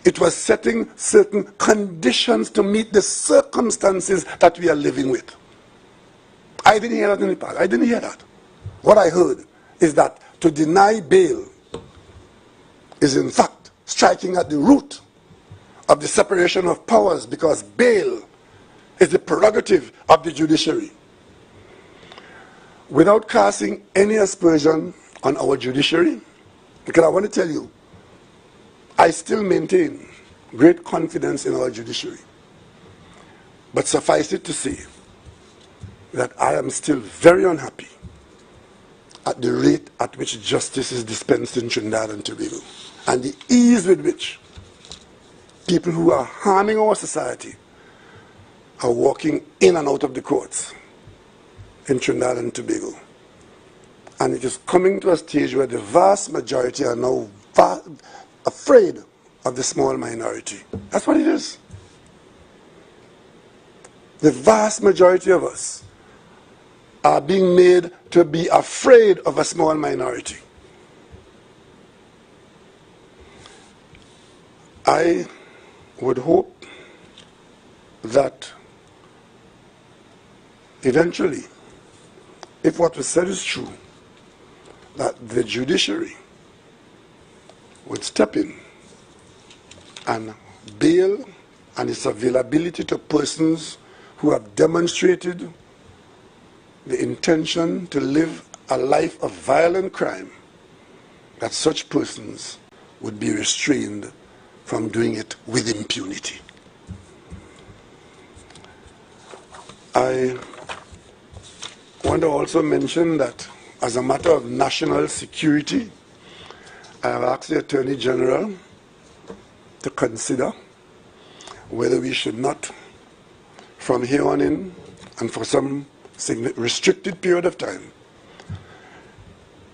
It was setting certain conditions to meet the circumstances that we are living with. I didn't hear that in the past. I didn't hear that. What I heard is that to deny bail is in fact striking at the root of the separation of powers, because bail is the prerogative of the judiciary. Without casting any aspersion on our judiciary, because I want to tell you, I still maintain great confidence in our judiciary. But suffice it to say that I am still very unhappy at the rate at which justice is dispensed in Trinidad and Tobago, and the ease with which people who are harming our society are walking in and out of the courts in Trinidad and Tobago. And it is coming to a stage where the vast majority are now afraid of the small minority. That's what it is. The vast majority of us are being made to be afraid of a small minority. I would hope that eventually, if what was said is true, that the judiciary would step in and bail and its availability to persons who have demonstrated the intention to live a life of violent crime, that such persons would be restrained from doing it with impunity. I want to also mention that as a matter of national security, I have asked the Attorney General to consider whether we should not, from here on in, and for some restricted period of time,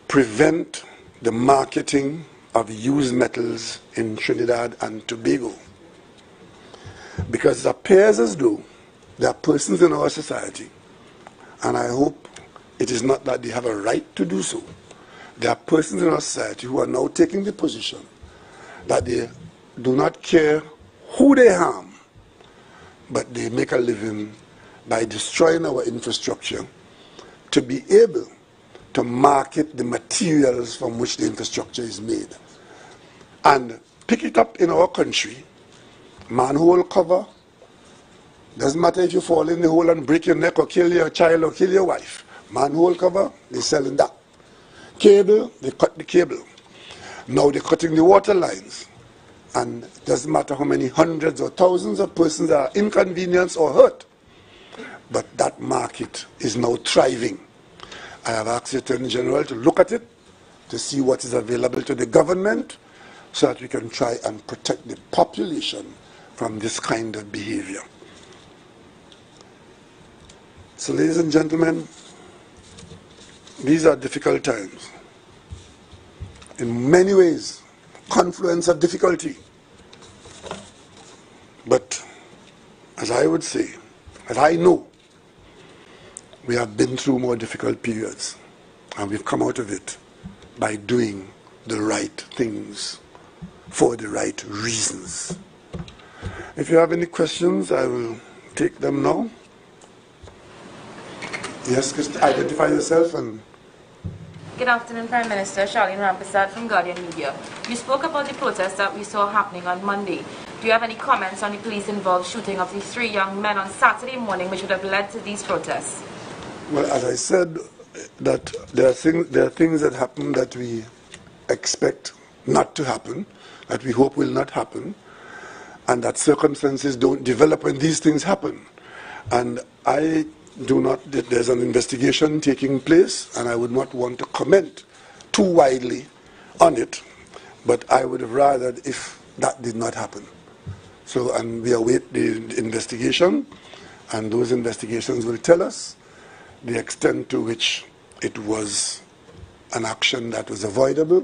prevent the marketing of used metals in Trinidad and Tobago. Because it appears as though there are persons in our society, and I hope it is not that they have a right to do so. There are persons in our society who are now taking the position that they do not care who they harm, but they make a living by destroying our infrastructure to be able to market the materials from which the infrastructure is made. And pick it up in our country, manhole cover, doesn't matter if you fall in the hole and break your neck or kill your child or kill your wife. Manhole cover, they're selling that. Cable, they cut the cable. Now they're cutting the water lines. And it doesn't matter how many hundreds or thousands of persons are inconvenienced or hurt. But that market is now thriving. I have asked the Attorney General to look at it, to see what is available to the government, so that we can try and protect the population from this kind of behavior. So, ladies and gentlemen, these are difficult times. In many ways, confluence of difficulty. But, as I would say, As I know, we have been through more difficult periods, and we've come out of it by doing the right things for the right reasons. If you have any questions, I will take them now. Yes, just identify yourself. And good afternoon, Prime Minister. Charlene Rampersad from Guardian Media. You spoke about the protest that we saw happening on Monday. Do you have any comments on the police-involved shooting of these 3 young men on Saturday morning, which would have led to these protests? Well, as I said, that there are things that happen that we expect not to happen, that we hope will not happen, and that circumstances don't develop when these things happen. And I do not, there's an investigation taking place, and I would not want to comment too widely on it, but I would have rather if that did not happen. So, and we await the investigation, and those investigations will tell us the extent to which it was an action that was avoidable,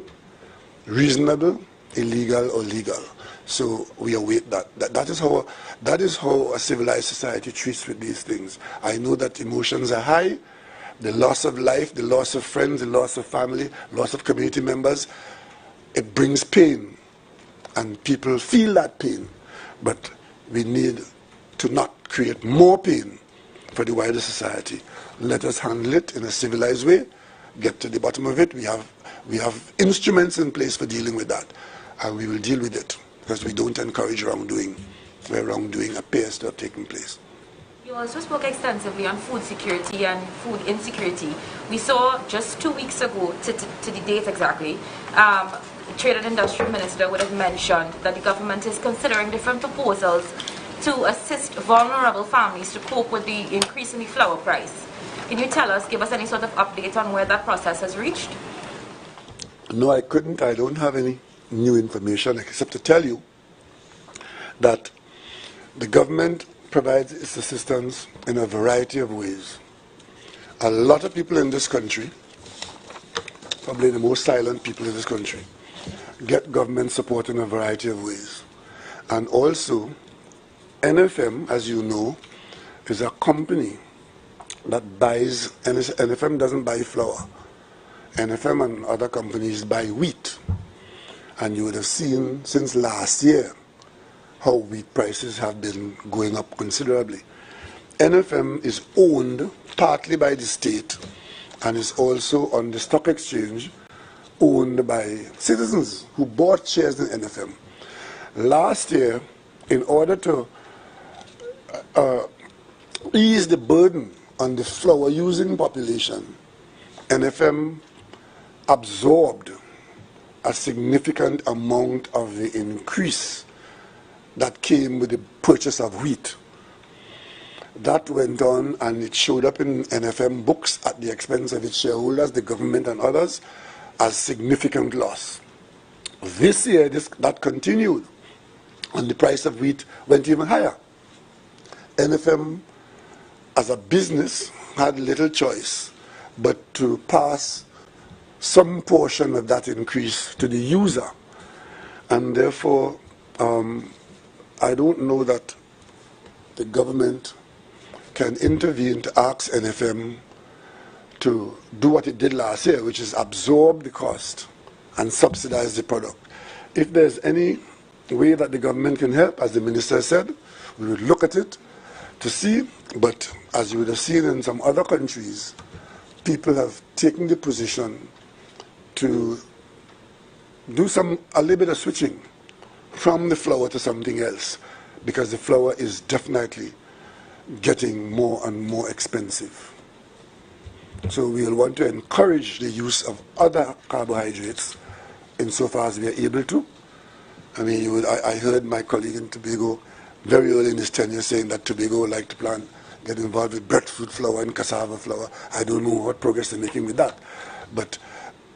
reasonable, illegal, or legal. So we await that. That is how a civilized society treats with these things. I know that emotions are high. The loss of life, the loss of friends, the loss of family, loss of community members, it brings pain. And people feel that pain. But we need to not create more pain for the wider society. Let us handle it in a civilized way, get to the bottom of it. We have instruments in place for dealing with that, and we will deal with it, because we don't encourage wrongdoing where wrongdoing appears to have taken place. You also spoke extensively on food security and food insecurity. We saw just 2 weeks ago, to the date exactly, Trade and Industry Minister would have mentioned that the government is considering different proposals to assist vulnerable families to cope with the increase in the flour price. Can you tell us, give us any sort of update on where that process has reached? No, I couldn't. I don't have any new information except to tell you that the government provides its assistance in a variety of ways. A lot of people in this country, probably the most silent people in this country, get government support in a variety of ways. And also, NFM, as you know, is a company that buys, NFM doesn't buy flour. NFM and other companies buy wheat. And you would have seen since last year how wheat prices have been going up considerably. NFM is owned partly by the state and is also on the stock exchange owned by citizens who bought shares in NFM. Last year, in order to ease the burden on the flour using population, NFM absorbed a significant amount of the increase that came with the purchase of wheat. That went on, and it showed up in NFM books at the expense of its shareholders, the government and others, as significant loss. This year, that continued, and the price of wheat went even higher. NFM, as a business, had little choice but to pass some portion of that increase to the user. And therefore, I don't know that the government can intervene to ask NFM to do what it did last year, which is absorb the cost and subsidize the product. If there's any way that the government can help, as the minister said, we would look at it to see. But as you would have seen in some other countries, people have taken the position to do a little bit of switching from the flour to something else, because the flour is definitely getting more and more expensive. So we will want to encourage the use of other carbohydrates insofar as we are able to. I mean, I heard my colleague in Tobago very early in his tenure saying that Tobago would like to get involved with breadfruit flour and cassava flour. I don't know what progress they're making with that. But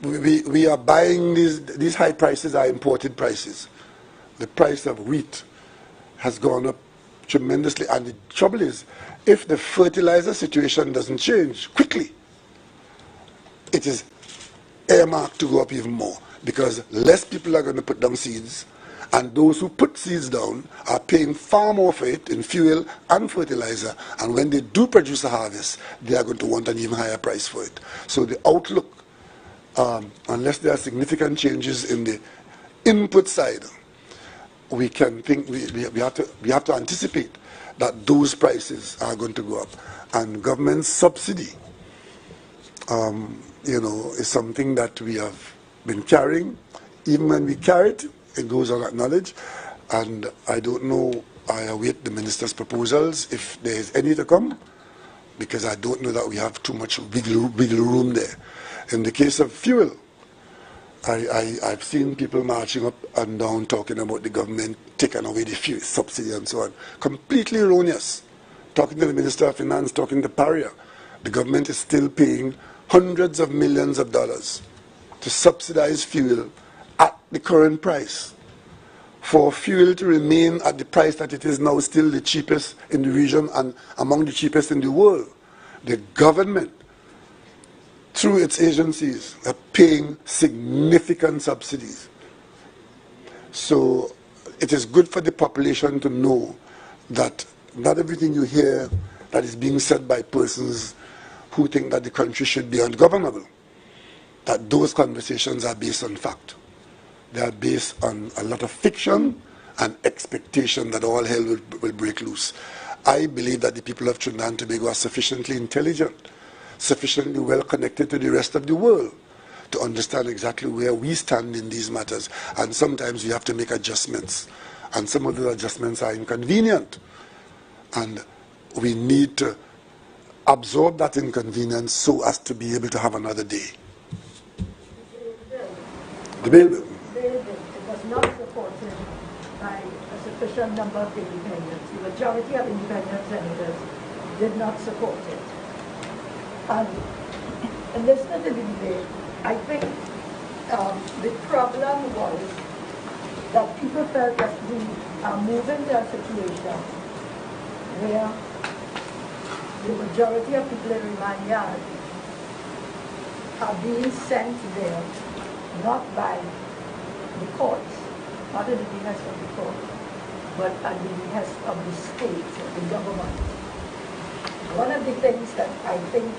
we are buying these high prices are imported prices. The price of wheat has gone up tremendously. And the trouble is, if the fertilizer situation doesn't change quickly, it is earmarked to go up even more, because less people are going to put down seeds And those who put seeds down are paying far more for it in fuel and fertilizer. And when they do produce a harvest, they are going to want an even higher price for it. So the outlook, unless there are significant changes in the input side, we can think we have to anticipate that those prices are going to go up. And government subsidy, is something that we have been carrying. Even when we carry it, it goes unacknowledged, and I don't know, I await the minister's proposals if there is any to come, because I don't know that we have too much wiggle room there. In the case of fuel, I've seen people marching up and down talking about the government taking away the fuel subsidy and so on. Completely erroneous. Talking to the Minister of Finance, talking to Paria, the government is still paying hundreds of millions of dollars to subsidize fuel at the current price. For fuel to remain at the price that it is now, still the cheapest in the region and among the cheapest in the world, the government, through its agencies, are paying significant subsidies. So it is good for the population to know that not everything you hear that is being said by persons who think that the country should be ungovernable, that those conversations are based on fact. They are based on a lot of fiction and expectation that all hell will break loose. I believe that the people of Trinidad and Tobago are sufficiently intelligent, sufficiently well connected to the rest of the world to understand exactly where we stand in these matters. And sometimes we have to make adjustments. And some of those adjustments are inconvenient. And we need to absorb that inconvenience so as to be able to have another day. The bail bill. It was not supported by a sufficient number of independents. The majority of independent senators did not support it. And listening to the debate, I think the problem was that people felt that we are moving to a situation where the majority of people in remand yard are being sent there not by the courts, not at the behest of the court, but at the behest of the state, the government. One of the things that I think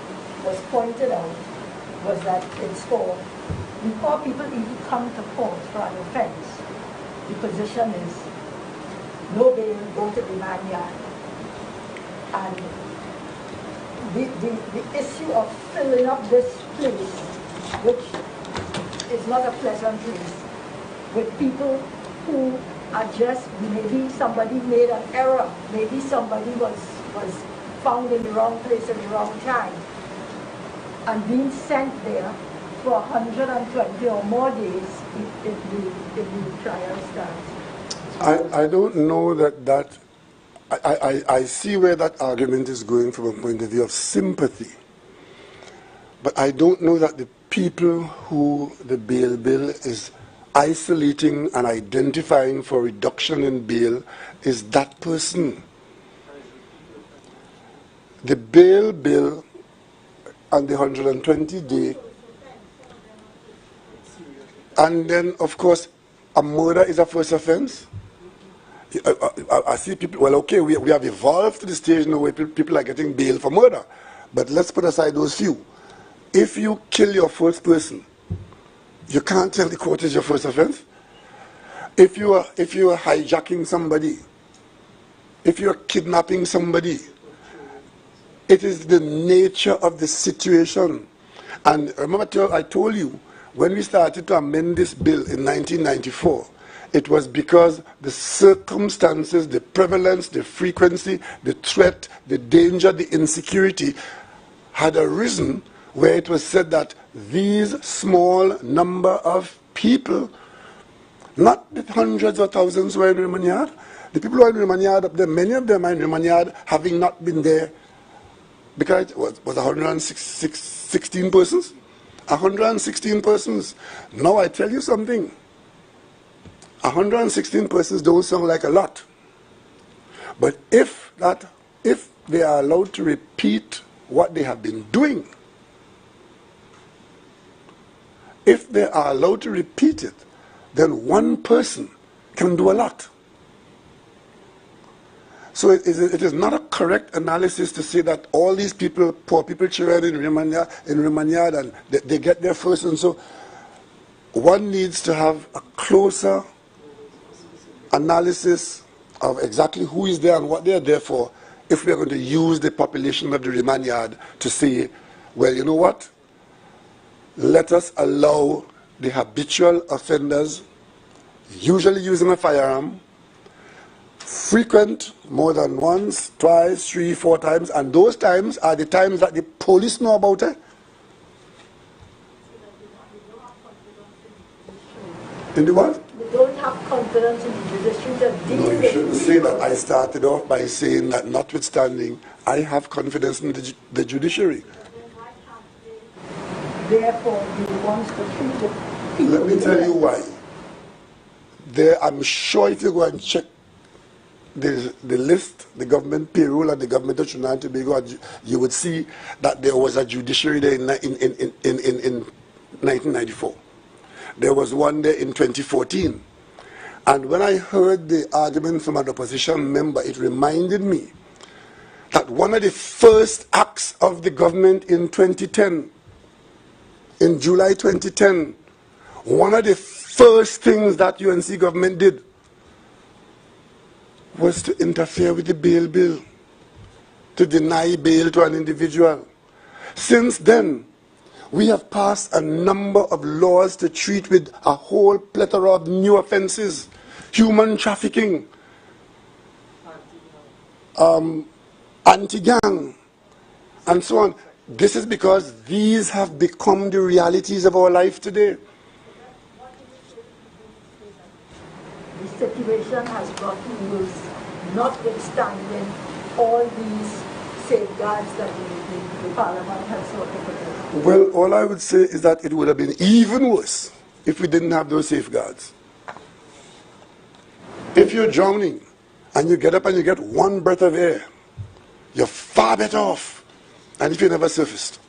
was pointed out was that it's for, before people even come to court for an offense, the position is no bail, go to remand yard. And the issue of filling up this place, which is not a pleasant place, with people who are just, maybe somebody made an error, maybe somebody was found in the wrong place at the wrong time, and being sent there for 120 or more days if the trial starts. I don't know that I see where that argument is going from a point of view of sympathy. But I don't know that the people who the bail bill is isolating and identifying for reduction in bail is that person. The bail bill and the 120-day, and then, of course, a murder is a first offense. I see people, well, okay, we have evolved to the stage now where people are getting bail for murder. But let's put aside those few. If you kill your first person, you can't tell the court is your first offense. If you are hijacking somebody, if you are kidnapping somebody, it is the nature of the situation. And remember, I told you, when we started to amend this bill in 1994, it was because the circumstances, the prevalence, the frequency, the threat, the danger, the insecurity had arisen where it was said that these small number of people, not the hundreds or thousands who are in remand yard, the people who are in remand yard up there, many of them are in remand yard having not been there, because it was 116 persons. 116 persons. Now I tell you something. 116 persons don't sound like a lot. But if they are allowed to repeat what they have been doing, if they are allowed to repeat it, then one person can do a lot. So it is not a correct analysis to say that all these people, poor people, children in Remaniad, and they get there first. And so one needs to have a closer analysis of exactly who is there and what they are there for if we are going to use the population of the Remaniad to say, well, you know what? Let us allow the habitual offenders, usually using a firearm, frequent more than once, twice, 3, 4 times, and those times are the times that the police know about it. In the what? They don't have confidence in the judiciary to deal with it. No, you shouldn't say that. I started off by saying that notwithstanding, I have confidence in the judiciary. Therefore, he wants to treat the people. Let me tell you why. I'm sure if you go and check the list, the government payroll and the government of Trinidad and Tobago, you would see that there was a judiciary there in 1994. There was one there in 2014. And when I heard the argument from an opposition member, it reminded me that one of the first acts of the government in 2010, in July 2010, one of the first things that UNC government did was to interfere with the bail bill, to deny bail to an individual. Since then, we have passed a number of laws to treat with a whole plethora of new offenses, human trafficking, anti-gang, and so on. This is because these have become the realities of our life today. The situation has gotten worse, notwithstanding all these safeguards that the Parliament has sort of put in. Well, all I would say is that it would have been even worse if we didn't have those safeguards. If you're drowning and you get up and you get one breath of air, you're far better off than if you never surfaced.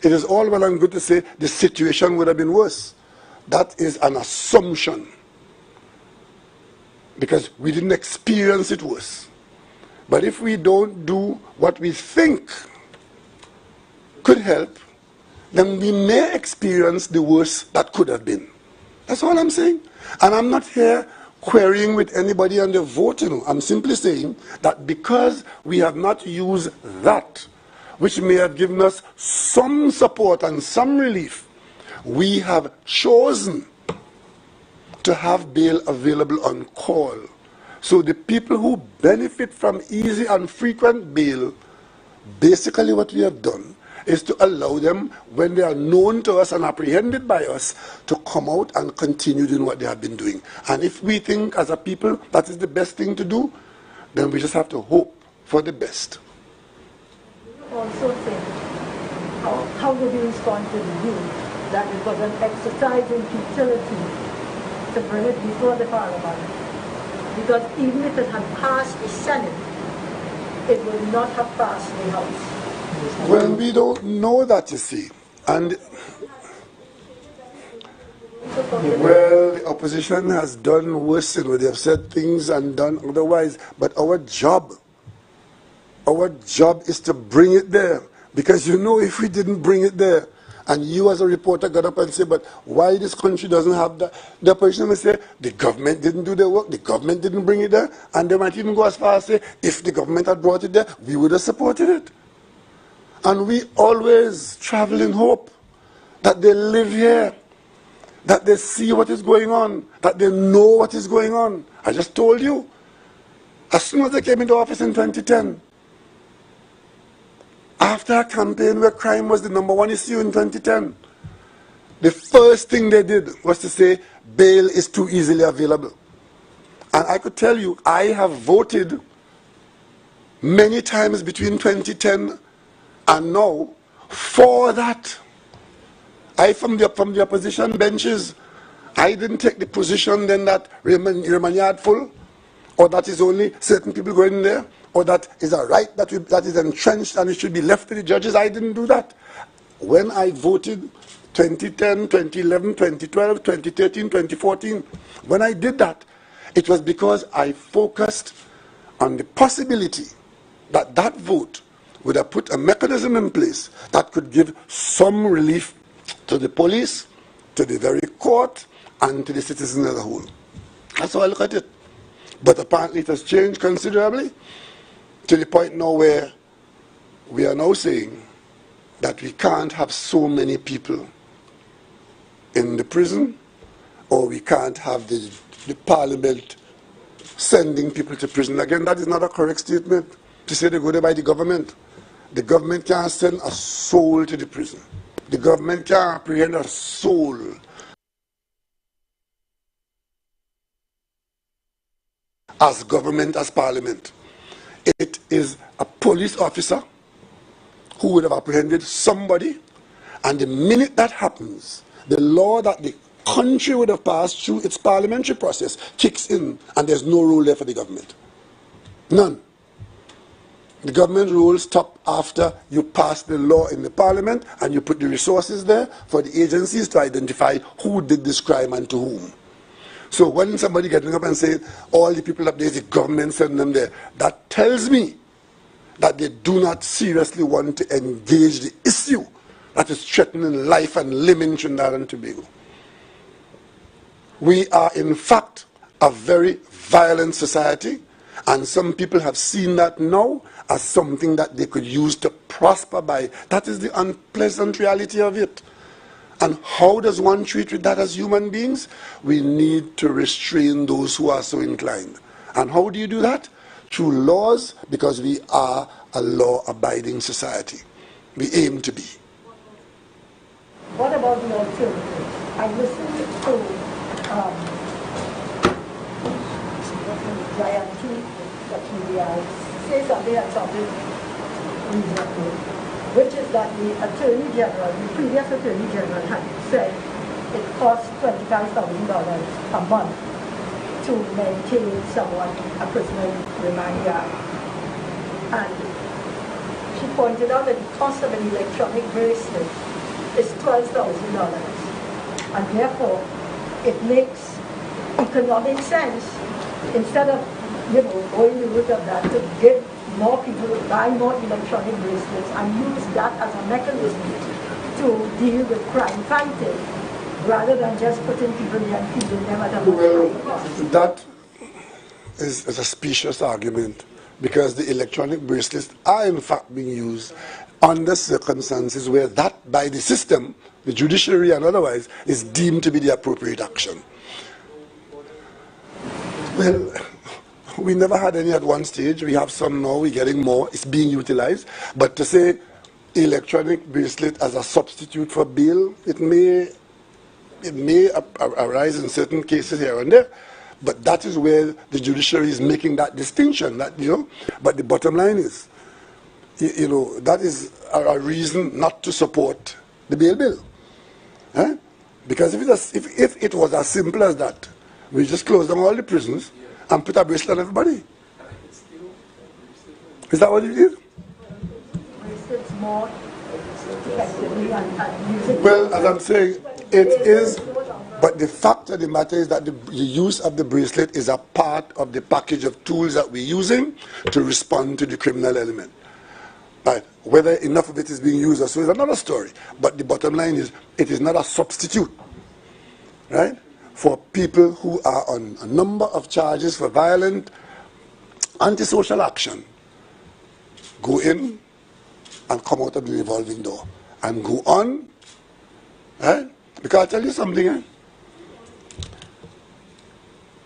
It is all well and good to say the situation would have been worse. That is an assumption, because we didn't experience it worse. But if we don't do what we think could help, then we may experience the worst that could have been. That's all I'm saying. And I'm not here querying with anybody on the vote. I'm simply saying that because we have not used that, which may have given us some support and some relief, we have chosen to have bail available on call. So the people who benefit from easy and frequent bail, basically what we have done is to allow them, when they are known to us and apprehended by us, to come out and continue doing what they have been doing. And if we think as a people that is the best thing to do, then we just have to hope for the best. You also think, how would you respond to the view that it was an exercise in futility to bring it before the Parliament? Because even if it had passed the Senate, it would not have passed the House. Well, we don't know that, you see. And well, the opposition has done worse. They have said things and done otherwise. But our job is to bring it there. Because if we didn't bring it there, and you as a reporter got up and say, but why this country doesn't have that? The opposition will say, the government didn't do their work, the government didn't bring it there. And they might even go as far as say, if the government had brought it there, we would have supported it. And we always travel in hope that they live here, that they see what is going on, that they know what is going on. I just told you, as soon as they came into office in 2010, after a campaign where crime was the #1 issue in 2010, the first thing they did was to say bail is too easily available. And I could tell you, I have voted many times between 2010 and now for that. From the opposition benches, I didn't take the position then that Remaniad full, or that is only certain people going in there, or that is a right that is entrenched and it should be left to the judges. I didn't do that. When I voted 2010, 2011, 2012, 2013, 2014, when I did that, It was because I focused on the possibility that that vote would have put a mechanism in place that could give some relief to the police, to the very court, and to the citizens as a whole. That's how I look at it. But apparently it has changed considerably to the point now where we are now saying that we can't have so many people in the prison, or we can't have the parliament sending people to prison. Again, that is not a correct statement to say they go there by the government. The government can't send a soul to the prison. The government can't apprehend a soul. As government, as parliament. It is a police officer who would have apprehended somebody, and the minute that happens, the law that the country would have passed through its parliamentary process kicks in, and there's no role there for the government. None. The government role stops after you pass the law in the parliament and you put the resources there for the agencies to identify who did this crime and to whom. So when somebody getting up and saying, all the people up there, the government send them there, that tells me that they do not seriously want to engage the issue that is threatening life and limb in Trinidad and Tobago. We are, in fact, a very violent society, and some people have seen that now as something that they could use to prosper by. That is the unpleasant reality of it. And how does one treat with that as human beings? We need to restrain those who are so inclined. And how do you do that? Through laws, because we are a law-abiding society. We aim to be. What about the alternative? I listened to Giant that he says something at something reasonable, which is that the Attorney General, the previous Attorney General, had said it costs $25,000 a month to maintain someone, a prisoner in remand yard. And she pointed out that the cost of an electronic bracelet is $12,000. And therefore, it makes economic sense, instead of going the route of that, to get more people to buy more electronic bracelets and use that as a mechanism to deal with crime fighting, rather than just putting people there and feeding them at a much higher cost. That is a specious argument, because the electronic bracelets are in fact being used under circumstances where that, by the system, the judiciary and otherwise, is deemed to be the appropriate action. Well, we never had any at one stage. We have some now, we're getting more. It's being utilized. But to say electronic bracelet as a substitute for bail, it may arise in certain cases here and there. But that is where the judiciary is making that distinction. That, but the bottom line is, that is a reason not to support the bail bill. Because if it was as simple as that, we just close down all the prisons and put a bracelet on everybody. Is that what it is? Bracelets more effectively and using. Well, as I'm saying, it is. But the fact of the matter is that the use of the bracelet is a part of the package of tools that we're using to respond to the criminal element. Right. Whether enough of it is being used or so is another story. But the bottom line is, it is not a substitute, right, for people who are on a number of charges for violent, antisocial action. Go in and come out of the revolving door and go on, right? Because I'll tell you something,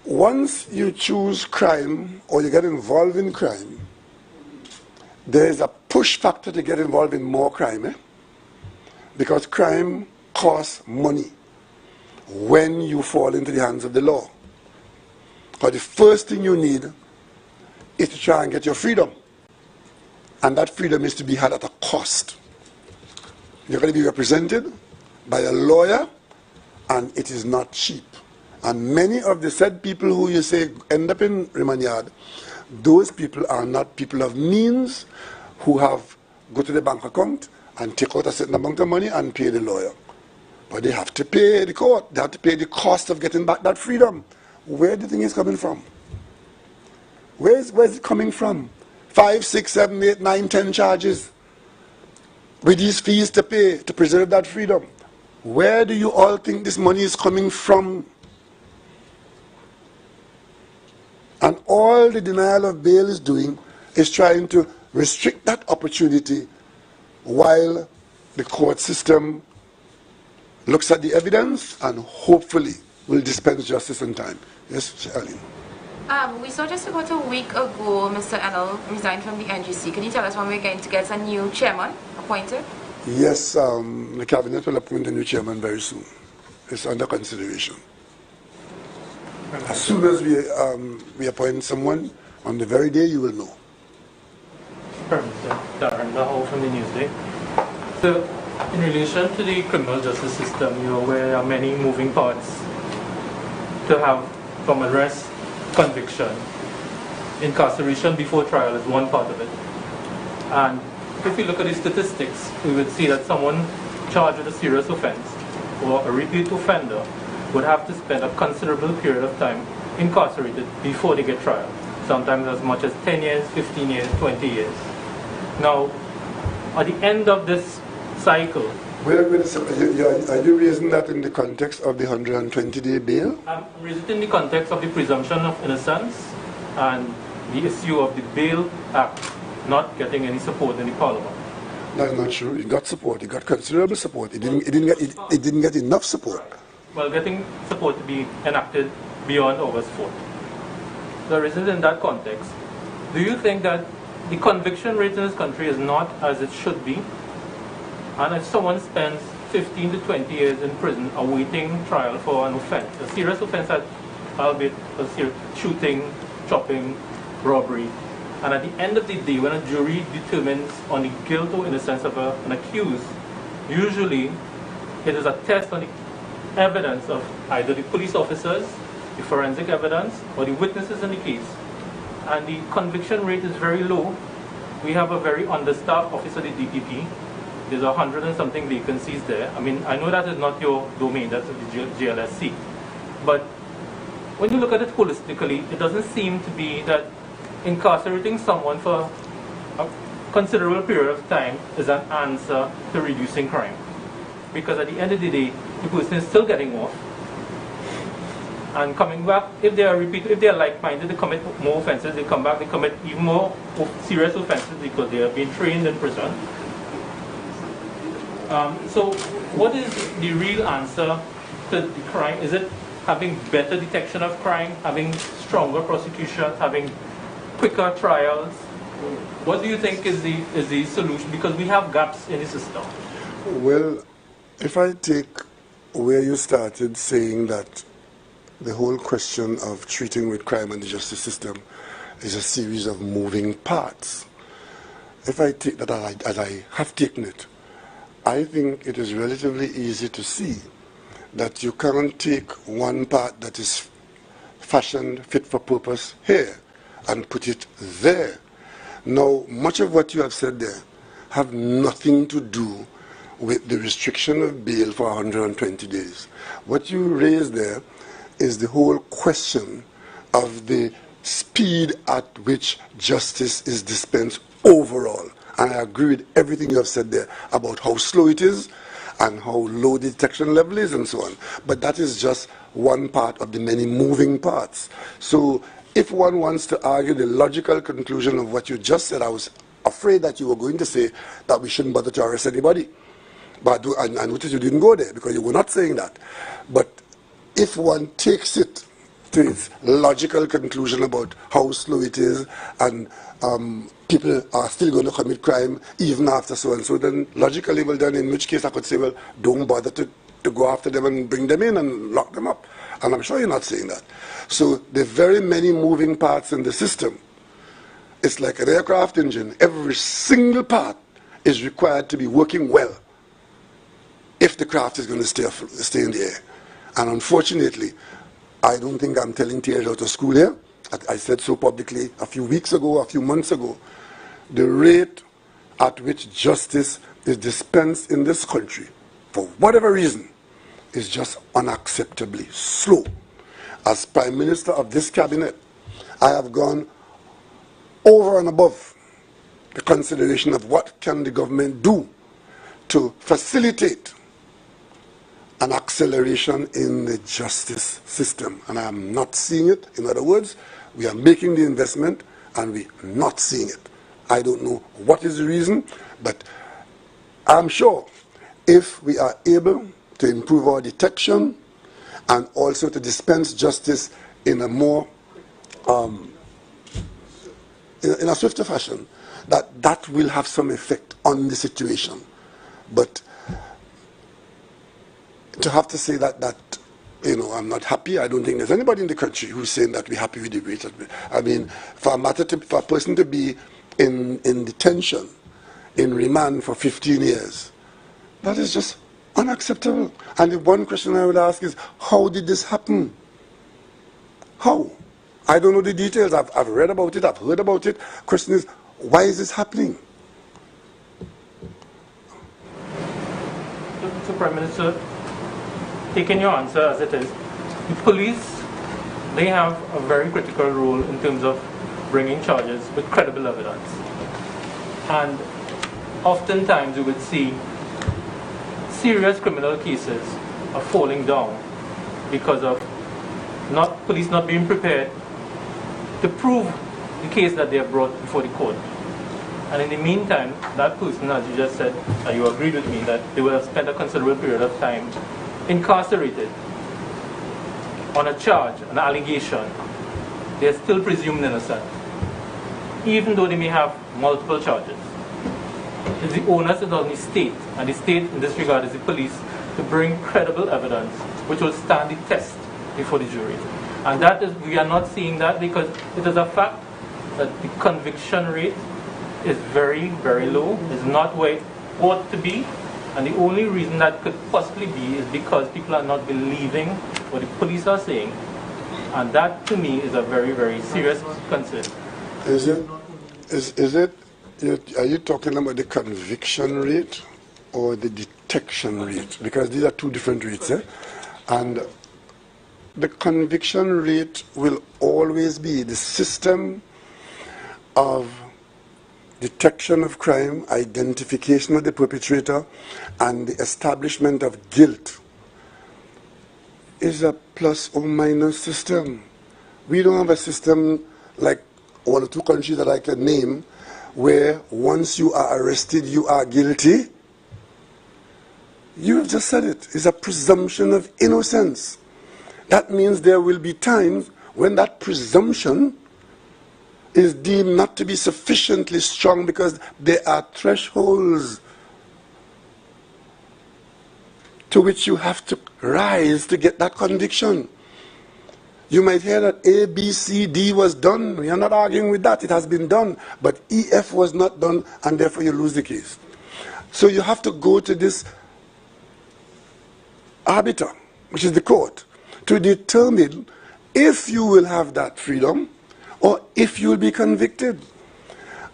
once you choose crime or you get involved in crime, there is a push factor to get involved in more crime, because crime costs money when you fall into the hands of the law. But the first thing you need is to try and get your freedom. And that freedom is to be had at a cost. You're going to be represented by a lawyer, and it is not cheap. And many of the said people who you say end up in remand yard, those people are not people of means who have go to the bank account and take out a certain amount of money and pay the lawyer. But they have to pay the court. They have to pay the cost of getting back that freedom. Where do you think it's coming from? Where's it coming from? 5, 6, 7, 8, 9, 10 charges with these fees to pay to preserve that freedom. Where do you all think this money is coming from? And all the denial of bail is doing is trying to restrict that opportunity while the court system looks at the evidence and hopefully will dispense justice in time. Yes, Alleyne. We saw just about a week ago Mr. Enel resigned from the NGC. Can you tell us when we're going to get a new chairman appointed? Yes, the cabinet will appoint a new chairman very soon. It's under consideration. As soon as we appoint someone, on the very day you will know. Darren Lahore from the Newsday. So, in relation to the criminal justice system, you're aware there are many moving parts to have from arrest, conviction. Incarceration before trial is one part of it. And if you look at the statistics, we would see that someone charged with a serious offense or a repeat offender would have to spend a considerable period of time incarcerated before they get trial. Sometimes as much as 10 years, 15 years, 20 years. Now, at the end of this cycle... Are you raising that in the context of the 120-day bail? I'm raising it in the context of the presumption of innocence and the issue of the Bail Act not getting any support in the Parliament. That's not true. It got support. It got considerable support. It didn't get enough support. Well, getting support to be enacted beyond August 4th. So, in that context, do you think that the conviction rate in this country is not as it should be? And if someone spends 15 to 20 years in prison awaiting trial for an offense, a serious offense, that albeit a serious shooting, chopping, robbery, and at the end of the day, when a jury determines on the guilt or innocence of an accused, usually it is a test on the evidence of either the police officers, the forensic evidence, or the witnesses in the case. And the conviction rate is very low. We have a very understaffed office of the DPP. There's 100 and something vacancies there. I mean, I know that is not your domain, that's the GLSC. But when you look at it holistically, it doesn't seem to be that incarcerating someone for a considerable period of time is an answer to reducing crime. Because at the end of the day, the person is still getting off and coming back. If they are like-minded, they commit more offenses, they come back, they commit even more serious offenses because they have been trained in prison. So what is the real answer to the crime? Is it having better detection of crime, having stronger prosecutions, having quicker trials? What do you think is the solution? Because we have gaps in the system. Well, if I take where you started saying that the whole question of treating with crime in the justice system is a series of moving parts. If I take that as I have taken it, I think it is relatively easy to see that you can't take one part that is fashioned fit for purpose here and put it there. Now, much of what you have said there have nothing to do with the restriction of bail for 120 days. What you raised there is the whole question of the speed at which justice is dispensed overall. And I agree with everything you have said there about how slow it is and how low the detection level is and so on. But that is just one part of the many moving parts. So if one wants to argue the logical conclusion of what you just said, I was afraid that you were going to say that we shouldn't bother to arrest anybody. But I noticed you didn't go there because you were not saying that. But if one takes it to its logical conclusion about how slow it is and people are still going to commit crime even after so and so, then logically, well then in which case I could say, well, don't bother to go after them and bring them in and lock them up. And I'm sure you're not saying that. So the very many moving parts in the system, it's like an aircraft engine. Every single part is required to be working well if the craft is going to stay in the air. And unfortunately, I don't think I'm telling tears out of school here. I said so publicly a few weeks ago, a few months ago. The rate at which justice is dispensed in this country, for whatever reason, is just unacceptably slow. As Prime Minister of this cabinet, I have gone over and above the consideration of what can the government do to facilitate an acceleration in the justice system. And I am not seeing it. In other words, we are making the investment and we're not seeing it. I don't know what is the reason, but I'm sure if we are able to improve our detection and also to dispense justice in a more in a swifter fashion, that will have some effect on the situation. But to have to say that I'm not happy, I don't think there's anybody in the country who's saying that we're happy with the rate. I mean, for a person to be in detention, in remand for 15 years, that is just unacceptable. And the one question I would ask is, how did this happen? How? I don't know the details. I've read about it, I've heard about it. Question is, why is this happening? So Prime Minister, taking your answer as it is, the police, they have a very critical role in terms of bringing charges with credible evidence. And oftentimes you would see serious criminal cases are falling down because of police not being prepared to prove the case that they have brought before the court. And in the meantime, that person, as you just said, and you agreed with me, that they will have spent a considerable period of time incarcerated on a charge, an allegation. They are still presumed innocent, even though they may have multiple charges. It's the onus is on the state, and the state in this regard is the police, to bring credible evidence which will stand the test before the jury. And that is, we are not seeing that because it is a fact that the conviction rate is very, very low. It's not where it ought to be. And the only reason that could possibly be is because people are not believing what the police are saying. And that, to me, is a very, very serious concern. Are you talking about the conviction rate or the detection rate? Because these are two different rates. And the conviction rate will always be the system of detection of crime, identification of the perpetrator, and the establishment of guilt is a plus or minus system. We don't have a system like one or two countries that I can name where once you are arrested, you are guilty. You have just said it. It's a presumption of innocence. That means there will be times when that presumption is deemed not to be sufficiently strong because there are thresholds to which you have to rise to get that conviction. You might hear that A, B, C, D was done. We are not arguing with that. It has been done. But E, F was not done, and therefore you lose the case. So you have to go to this arbiter, which is the court, to determine if you will have that freedom or if you will be convicted.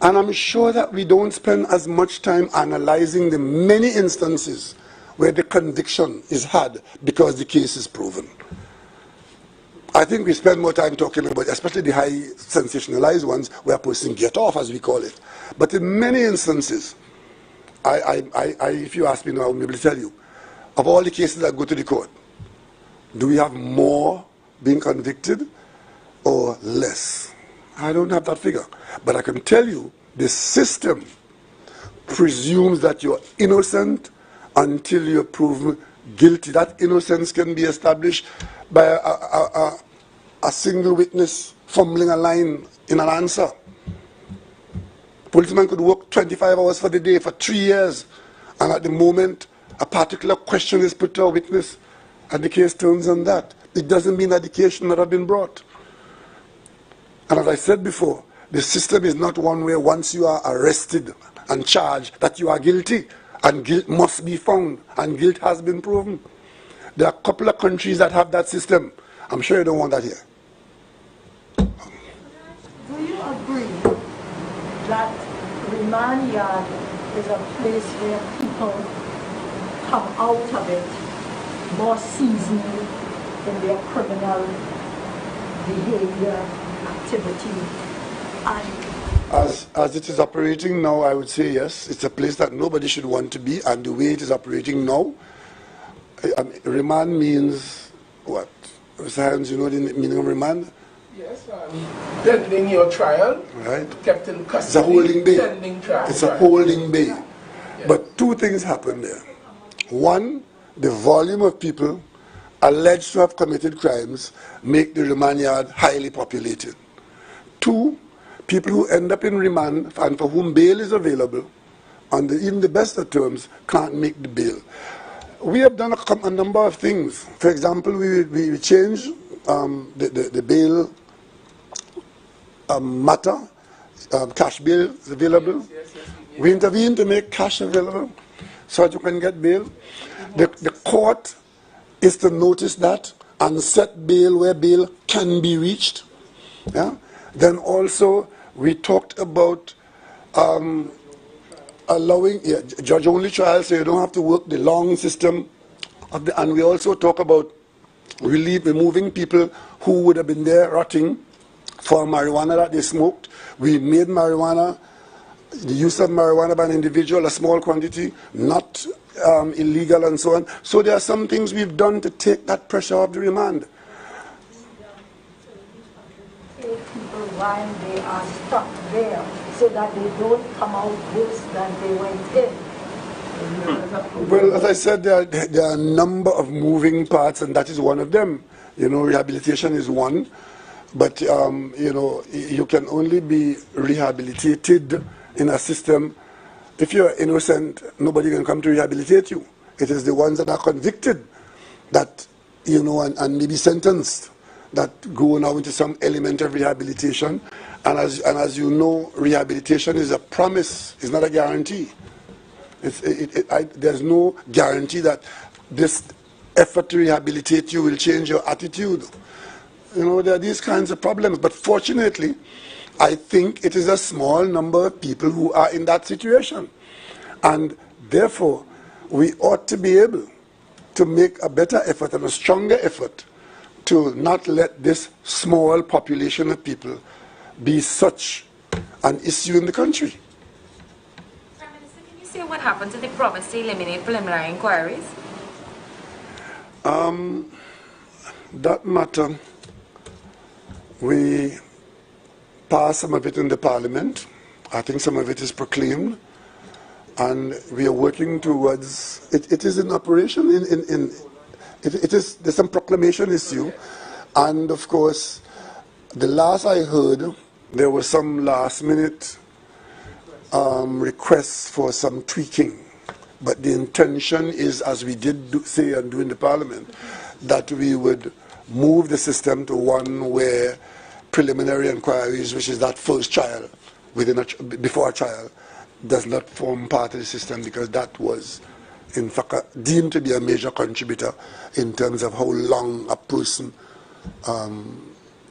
And I'm sure that we don't spend as much time analyzing the many instances where the conviction is had because the case is proven. I think we spend more time talking about, especially the high sensationalized ones, where a person get off, as we call it. But in many instances, if you ask me now, I'll be able to tell you, of all the cases that go to the court, do we have more being convicted or less? I don't have that figure. But I can tell you, the system presumes that you're innocent until you're proven guilty. That innocence can be established by a single witness fumbling a line in an answer. Policeman could work 25 hours for the day for 3 years, and at the moment a particular question is put to a witness and the case turns on that. It doesn't mean that the case should not have been brought. And as I said before, the system is not one where once you are arrested and charged that you are guilty, and guilt must be found, and guilt has been proven. There are a couple of countries that have that system. I'm sure you don't want that here. Do you agree that remand yard is a place where people come out of it more seasoned in their criminal behavior, activity, and As it is operating now, I would say yes. It's a place that nobody should want to be, and the way it is operating now, remand means what? Mr. Hans, you know the meaning of remand? Yes, pending your trial, right? Kept in custody. It's a holding bay. Pending trial. It's a holding bay. Yeah. But two things happen there. One, the volume of people alleged to have committed crimes make the remand yard highly populated. Two, people who end up in remand and for whom bail is available, on even the best of terms, can't make the bail. We have done a number of things. For example, we changed the bail matter, cash bail is available. Yes, we intervened to make cash available so that you can get bail. The court is to notice that and set bail where bail can be reached. Yeah? Then also we talked about allowing judge-only trials, so you don't have to work the long system. And we also talk about removing people who would have been there rotting for marijuana that they smoked. We made marijuana, the use of marijuana by an individual, a small quantity, not illegal and so on. So there are some things we've done to take that pressure off the remand. Take people while they are stuck there so that they don't come out worse than they went in. Well, as I said, there are a number of moving parts, and that is one of them. You know, rehabilitation is one, but you know, you can only be rehabilitated in a system. If you're innocent, nobody can come to rehabilitate you. It is the ones that are convicted that, you know, and maybe sentenced that go now into some element of rehabilitation. And as you know, rehabilitation is a promise, it's not a guarantee. There's no guarantee that this effort to rehabilitate you will change your attitude. You know, there are these kinds of problems. But fortunately, I think it is a small number of people who are in that situation. And therefore, we ought to be able to make a better effort and a stronger effort to not let this small population of people be such an issue in the country. Prime Minister, can you say what happened to the promise to eliminate preliminary inquiries? That matter, we passed some of it in the Parliament. I think some of it is proclaimed. And we are working towards, it is in operation, there's some proclamation issue. And of course, the last I heard, there was some last minute requests for some tweaking. But the intention is, as we did say and do in the Parliament, that we would move the system to one where preliminary inquiries, which is that first trial, before a trial, does not form part of the system, because that was, in fact, deemed to be a major contributor in terms of how long a person,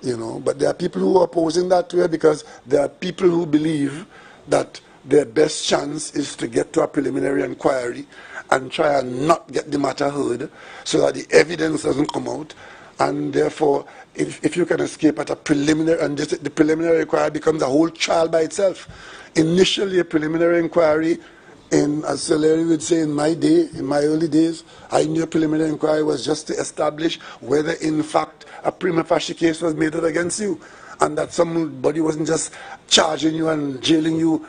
you know. But there are people who are opposing that to it, because there are people who believe that their best chance is to get to a preliminary inquiry and try and not get the matter heard so that the evidence doesn't come out. And therefore, if you can escape at a preliminary, and the preliminary inquiry becomes a whole trial by itself. Initially, a preliminary inquiry, as Sir Larry would say, in my early days, I knew a preliminary inquiry was just to establish whether, in fact, a prima facie case was made out against you, and that somebody wasn't just charging you and jailing you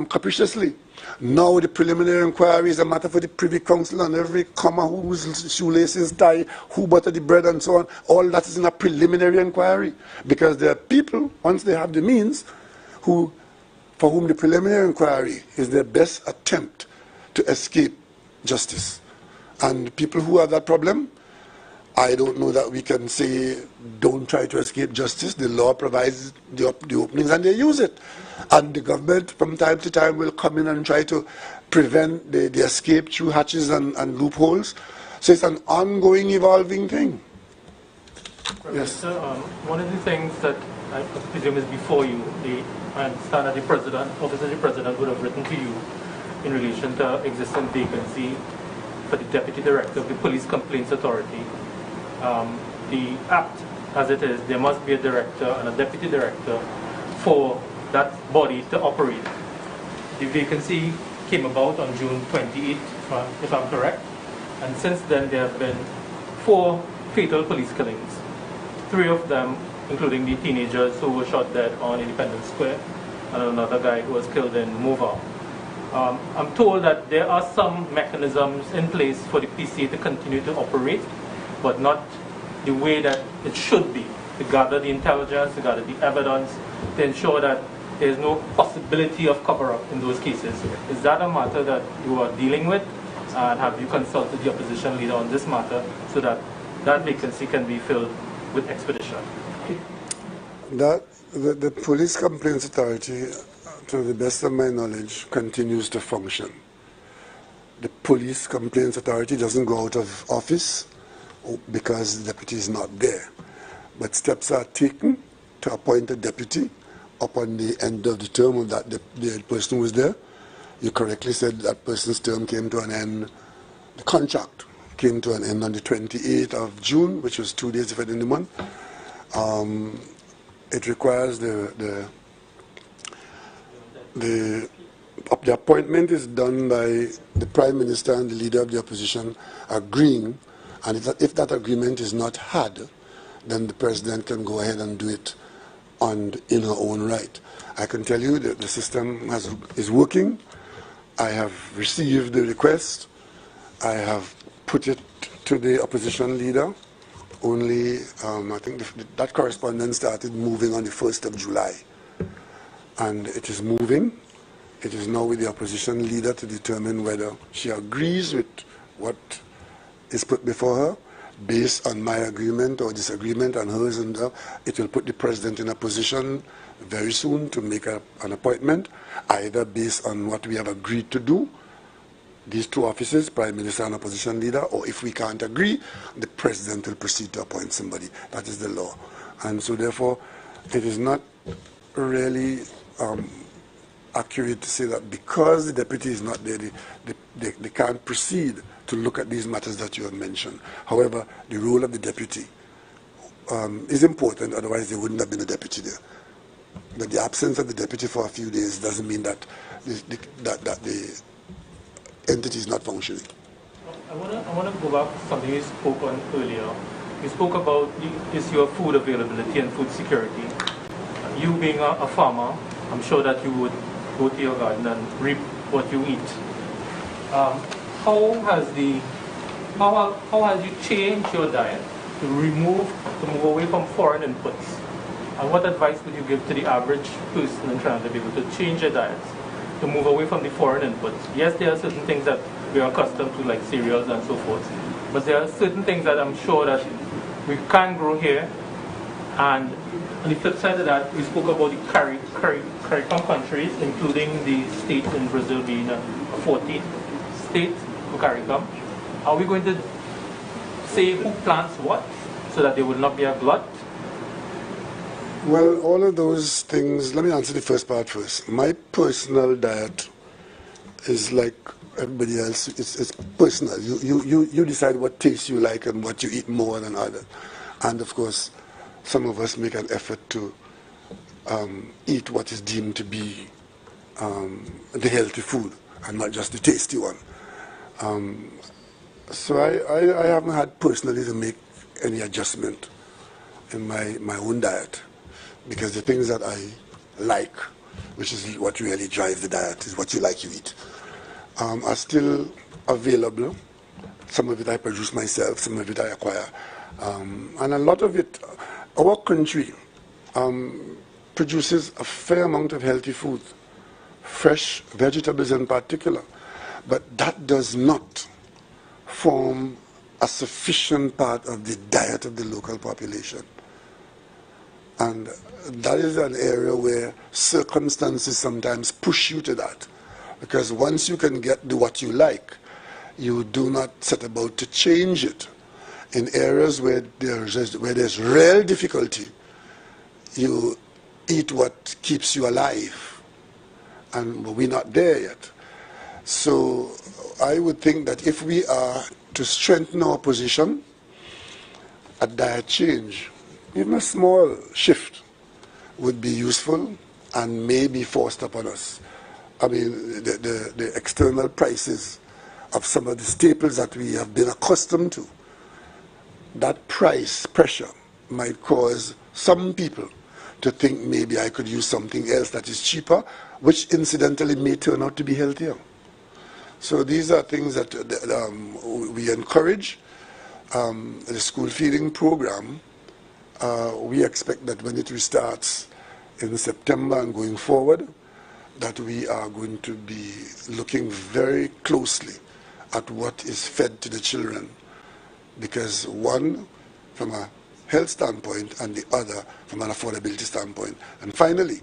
capriciously. Now the preliminary inquiry is a matter for the Privy Council, and every comma, whose shoelaces tie, who buttered the bread, and so on. All that is in a preliminary inquiry, because there are people, once they have the means, for whom the preliminary inquiry is their best attempt to escape justice. And people who have that problem, I don't know that we can say don't try to escape justice. The law provides the openings and they use it. And the government from time to time will come in and try to prevent the escape through hatches and loopholes. So it's an ongoing, evolving thing. Yes. So, one of the things that I presume is before you, I understand that the President, Office of the President would have written to you in relation to existing vacancy for the Deputy Director of the Police Complaints Authority. The Act as it is, there must be a director and a deputy director for that body to operate. The vacancy came about on June 28th, if I'm correct, and since then there have been 4 fatal police killings. 3 of them, including the teenagers who were shot dead on Independence Square, and another guy who was killed in Mova. I'm told that there are some mechanisms in place for the PCA to continue to operate, but not the way that it should be, to gather the intelligence, to gather the evidence, to ensure that there is no possibility of cover-up in those cases. Is that a matter that you are dealing with? And have you consulted the opposition leader on this matter so that that vacancy can be filled with expedition? The Police Complaints Authority, to the best of my knowledge, continues to function. The Police Complaints Authority doesn't go out of office because the deputy is not there. But steps are taken to appoint a deputy upon the end of the term of that the person who was there. You correctly said that person's term came to an end, the contract came to an end on the 28th of June, which was 2 days before the end of the month. It requires the appointment is done by the Prime Minister and the Leader of the Opposition agreeing, and if that agreement is not had, then the President can go ahead and do it in her own right. I can tell you that the system is working. I have received the request. I have put it to the opposition leader. Only, I think that correspondence started moving on the 1st of July. And it is moving. It is now with the opposition leader to determine whether she agrees with what is put before her. Based on my agreement or disagreement and hers, and it will put the President in a position very soon to make an appointment, either based on what we have agreed to do, these 2 offices, Prime Minister and Opposition Leader, or if we can't agree, the President will proceed to appoint somebody. That is the law. And so therefore, it is not really accurate to say that because the deputy is not there, they can't proceed to look at these matters that you have mentioned. However, the role of the deputy is important, otherwise there wouldn't have been a deputy there. But the absence of the deputy for a few days doesn't mean that the entity is not functioning. I want to go back to something you spoke on earlier. You spoke about the issue of food availability and food security. You being a farmer, I'm sure that you would go to your garden and reap what you eat. How has you changed your diet to move away from foreign inputs? And what advice would you give to the average person in trying to be able to change their diets, to move away from the foreign inputs? Yes, there are certain things that we are accustomed to, like cereals and so forth, but there are certain things that I'm sure that we can grow here. And on the flip side of that, we spoke about the CARICOM countries, including the state in Brazil being a 14th state for CARICOM. Are we going to say who plants what so that there will not be a glut? Well, all of those things, let me answer the first part first. My personal diet is like everybody else. It's personal. You decide what taste you like and what you eat more than others. And of course, some of us make an effort to eat what is deemed to be the healthy food and not just the tasty one. So I haven't had personally to make any adjustment in my own diet, because the things that I like, which is what really drives the diet, is what you like, you eat, are still available. Some of it I produce myself, some of it I acquire. And a lot of it, our country produces a fair amount of healthy food, fresh vegetables in particular, but that does not form a sufficient part of the diet of the local population. And that is an area where circumstances sometimes push you to that. Because once you can get what you like, you do not set about to change it. In areas where there's real difficulty, you eat what keeps you alive. And we're not there yet. So I would think that if we are to strengthen our position, a diet change even a small shift would be useful and may be forced upon us. I mean, the external prices of some of the staples that we have been accustomed to, that price pressure might cause some people to think maybe I could use something else that is cheaper, which incidentally may turn out to be healthier. So these are things that we encourage. The school feeding program, we expect that when it restarts in September and going forward, that we are going to be looking very closely at what is fed to the children. Because one, from a health standpoint, and the other from an affordability standpoint. And finally,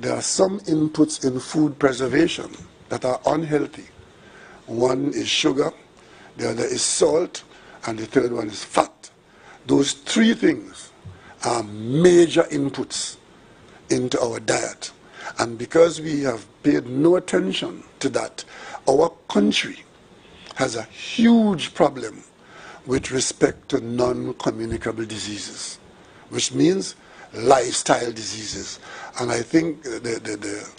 there are some inputs in food preservation that are unhealthy. One is sugar, the other is salt, and the third one is fat. Those three things are major inputs into our diet. And because we have paid no attention to that, our country has a huge problem with respect to non-communicable diseases, which means lifestyle diseases. And I think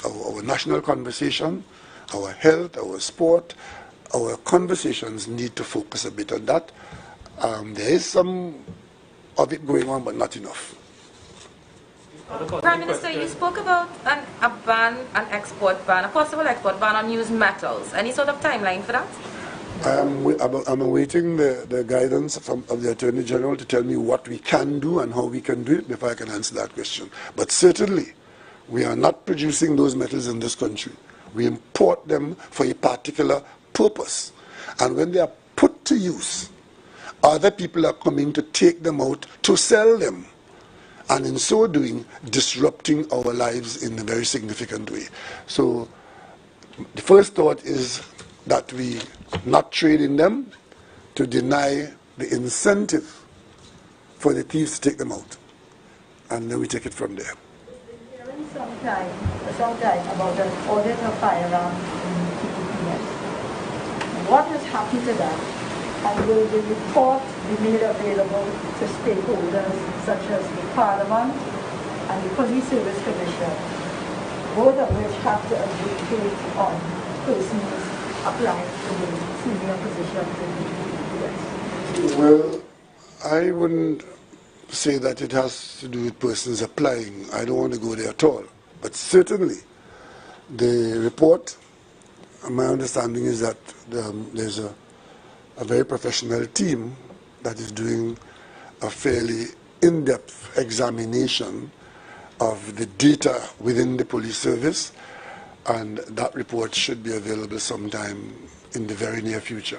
our national conversation, our health, our sport, our conversations need to focus a bit on that. There is some of it going on, but not enough. Prime Minister, you spoke about a ban, an export ban, a possible export ban on used metals. Any sort of timeline for that? I'm awaiting the guidance of the Attorney General to tell me what we can do and how we can do it before I can answer that question. But certainly, we are not producing those metals in this country. We import them for a particular purpose. And when they are put to use, other people are coming to take them out to sell them. And in so doing, disrupting our lives in a very significant way. So the first thought is that we not trade in them to deny the incentive for the thieves to take them out. And then we take it from there. Hearing sometime about an audit of firearms in TPPS. What has happened to that? And will the report be made available to stakeholders such as the Parliament and the Police Service Commission, both of which have to adjudicate on persons applying to the senior positions in the TPPS? Well, I wouldn't say that it has to do with persons applying. I don't want to go there at all. But certainly, the report, my understanding is that there's a very professional team that is doing a fairly in-depth examination of the data within the police service, and that report should be available sometime in the very near future.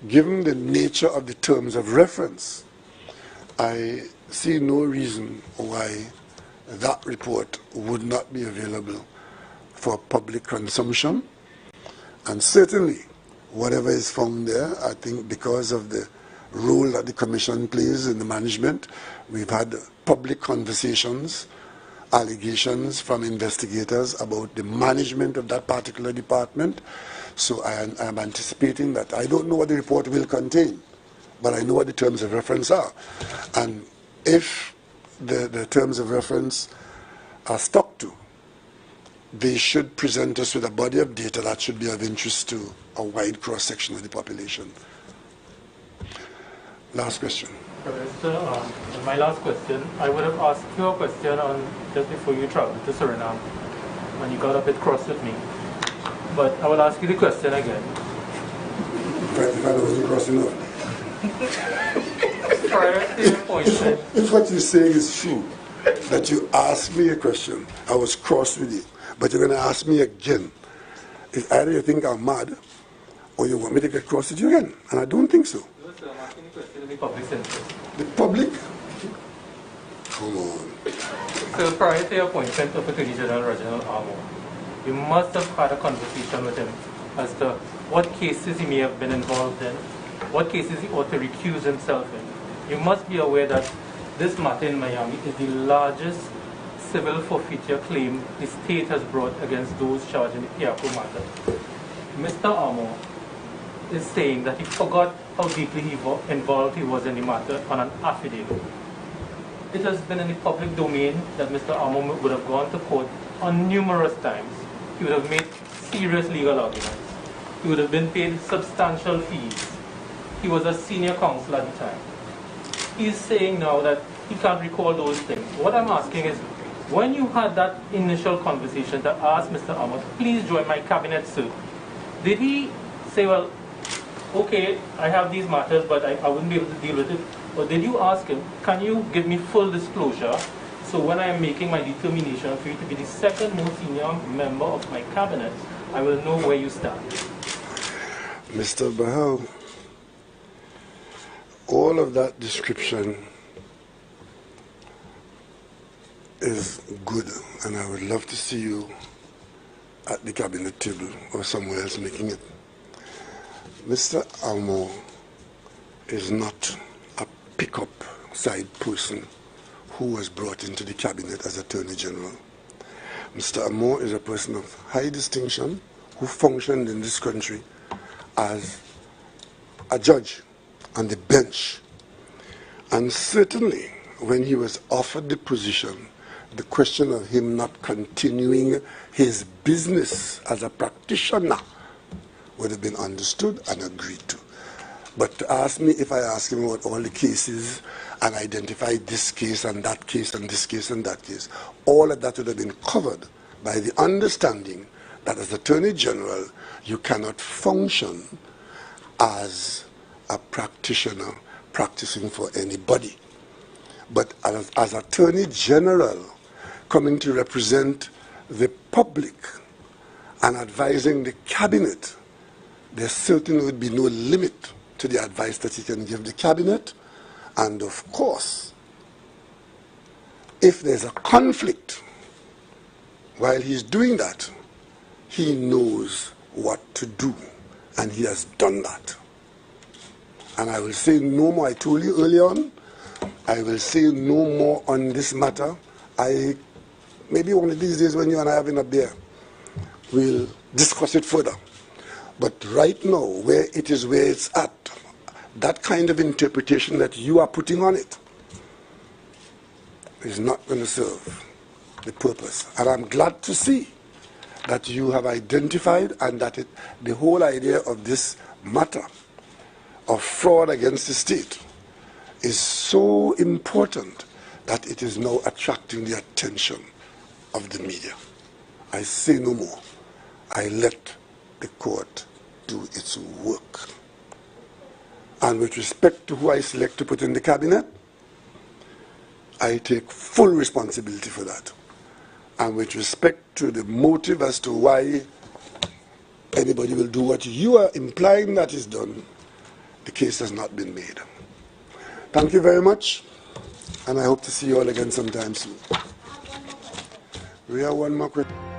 Given the nature of the terms of reference, I see no reason why that report would not be available for public consumption. And certainly, whatever is found there, I think because of the role that the Commission plays in the management, we've had public conversations, allegations from investigators about the management of that particular department. So I am anticipating that. I don't know what the report will contain, but I know what the terms of reference are. And if the terms of reference are stuck to, they should present us with a body of data that should be of interest to a wide cross-section of the population. Last question. My last question, I would have asked you a question on just before you traveled to Suriname, and you got a bit cross with me. But I will ask you the question again. If I wasn't cross enough. Prior to your appointment. If what you're saying is true, that you asked me a question, I was cross with you, but you're going to ask me again. If either you think I'm mad, or you want me to get cross with you again, and I don't think so. No, sir, I'm asking the question in the public's interest. The public? Come on. So prior to your appointment of Attorney General Reginald Armour, you must have had a conversation with him as to what cases he may have been involved in, what cases he ought to recuse himself in. You must be aware that this matter in Miami is the largest civil forfeiture claim the state has brought against those charged in the Piaco matter. Mr. Armour is saying that he forgot how deeply involved he was in the matter on an affidavit. it has been in the public domain that Mr. Amo would have gone to court on numerous times. He would have made serious legal arguments. He would have been paid substantial fees. He was a senior counsel at the time. He's saying now that he can't recall those things. What I'm asking is, when you had that initial conversation to ask Mr. Amo, please join my cabinet, sir, did he say, well, okay, I have these matters, but I wouldn't be able to deal with it? Or did you ask him, can you give me full disclosure, so when I am making my determination for you to be the second most senior member of my cabinet, I will know where you stand? Mr. Bahal, all of that description is good, and I would love to see you at the cabinet table or somewhere else making it. Mr. Amo is not a pick-up side person who was brought into the cabinet as Attorney General. Mr. Amo is a person of high distinction who functioned in this country as a judge on the bench. And certainly when he was offered the position, the question of him not continuing his business as a practitioner would have been understood and agreed to. But to ask me if I ask him about all the cases and identify this case and that case and this case and that case, all of that would have been covered by the understanding that as Attorney General, you cannot function as a practitioner practicing for anybody. But as Attorney General, coming to represent the public and advising the cabinet, there certainly would be no limit to the advice that he can give the cabinet. And of course, if there's a conflict while he's doing that, he knows what to do, and he has done that. And I will say no more. I told you early on, I will say no more on this matter. Maybe one of these days when you and I are having a beer, we'll discuss it further. But right now, where it is where it's at, that kind of interpretation that you are putting on it is not going to serve the purpose. And I'm glad to see that you have identified and that the whole idea of this matter of fraud against the state is so important that it is now attracting the attention of the media. I say no more. I let the court do its work. And with respect to who I select to put in the cabinet, I take full responsibility for that. And with respect to the motive as to why anybody will do what you are implying that is done, the case has not been made. Thank you very much, and I hope to see you all again sometime soon. We have one more question.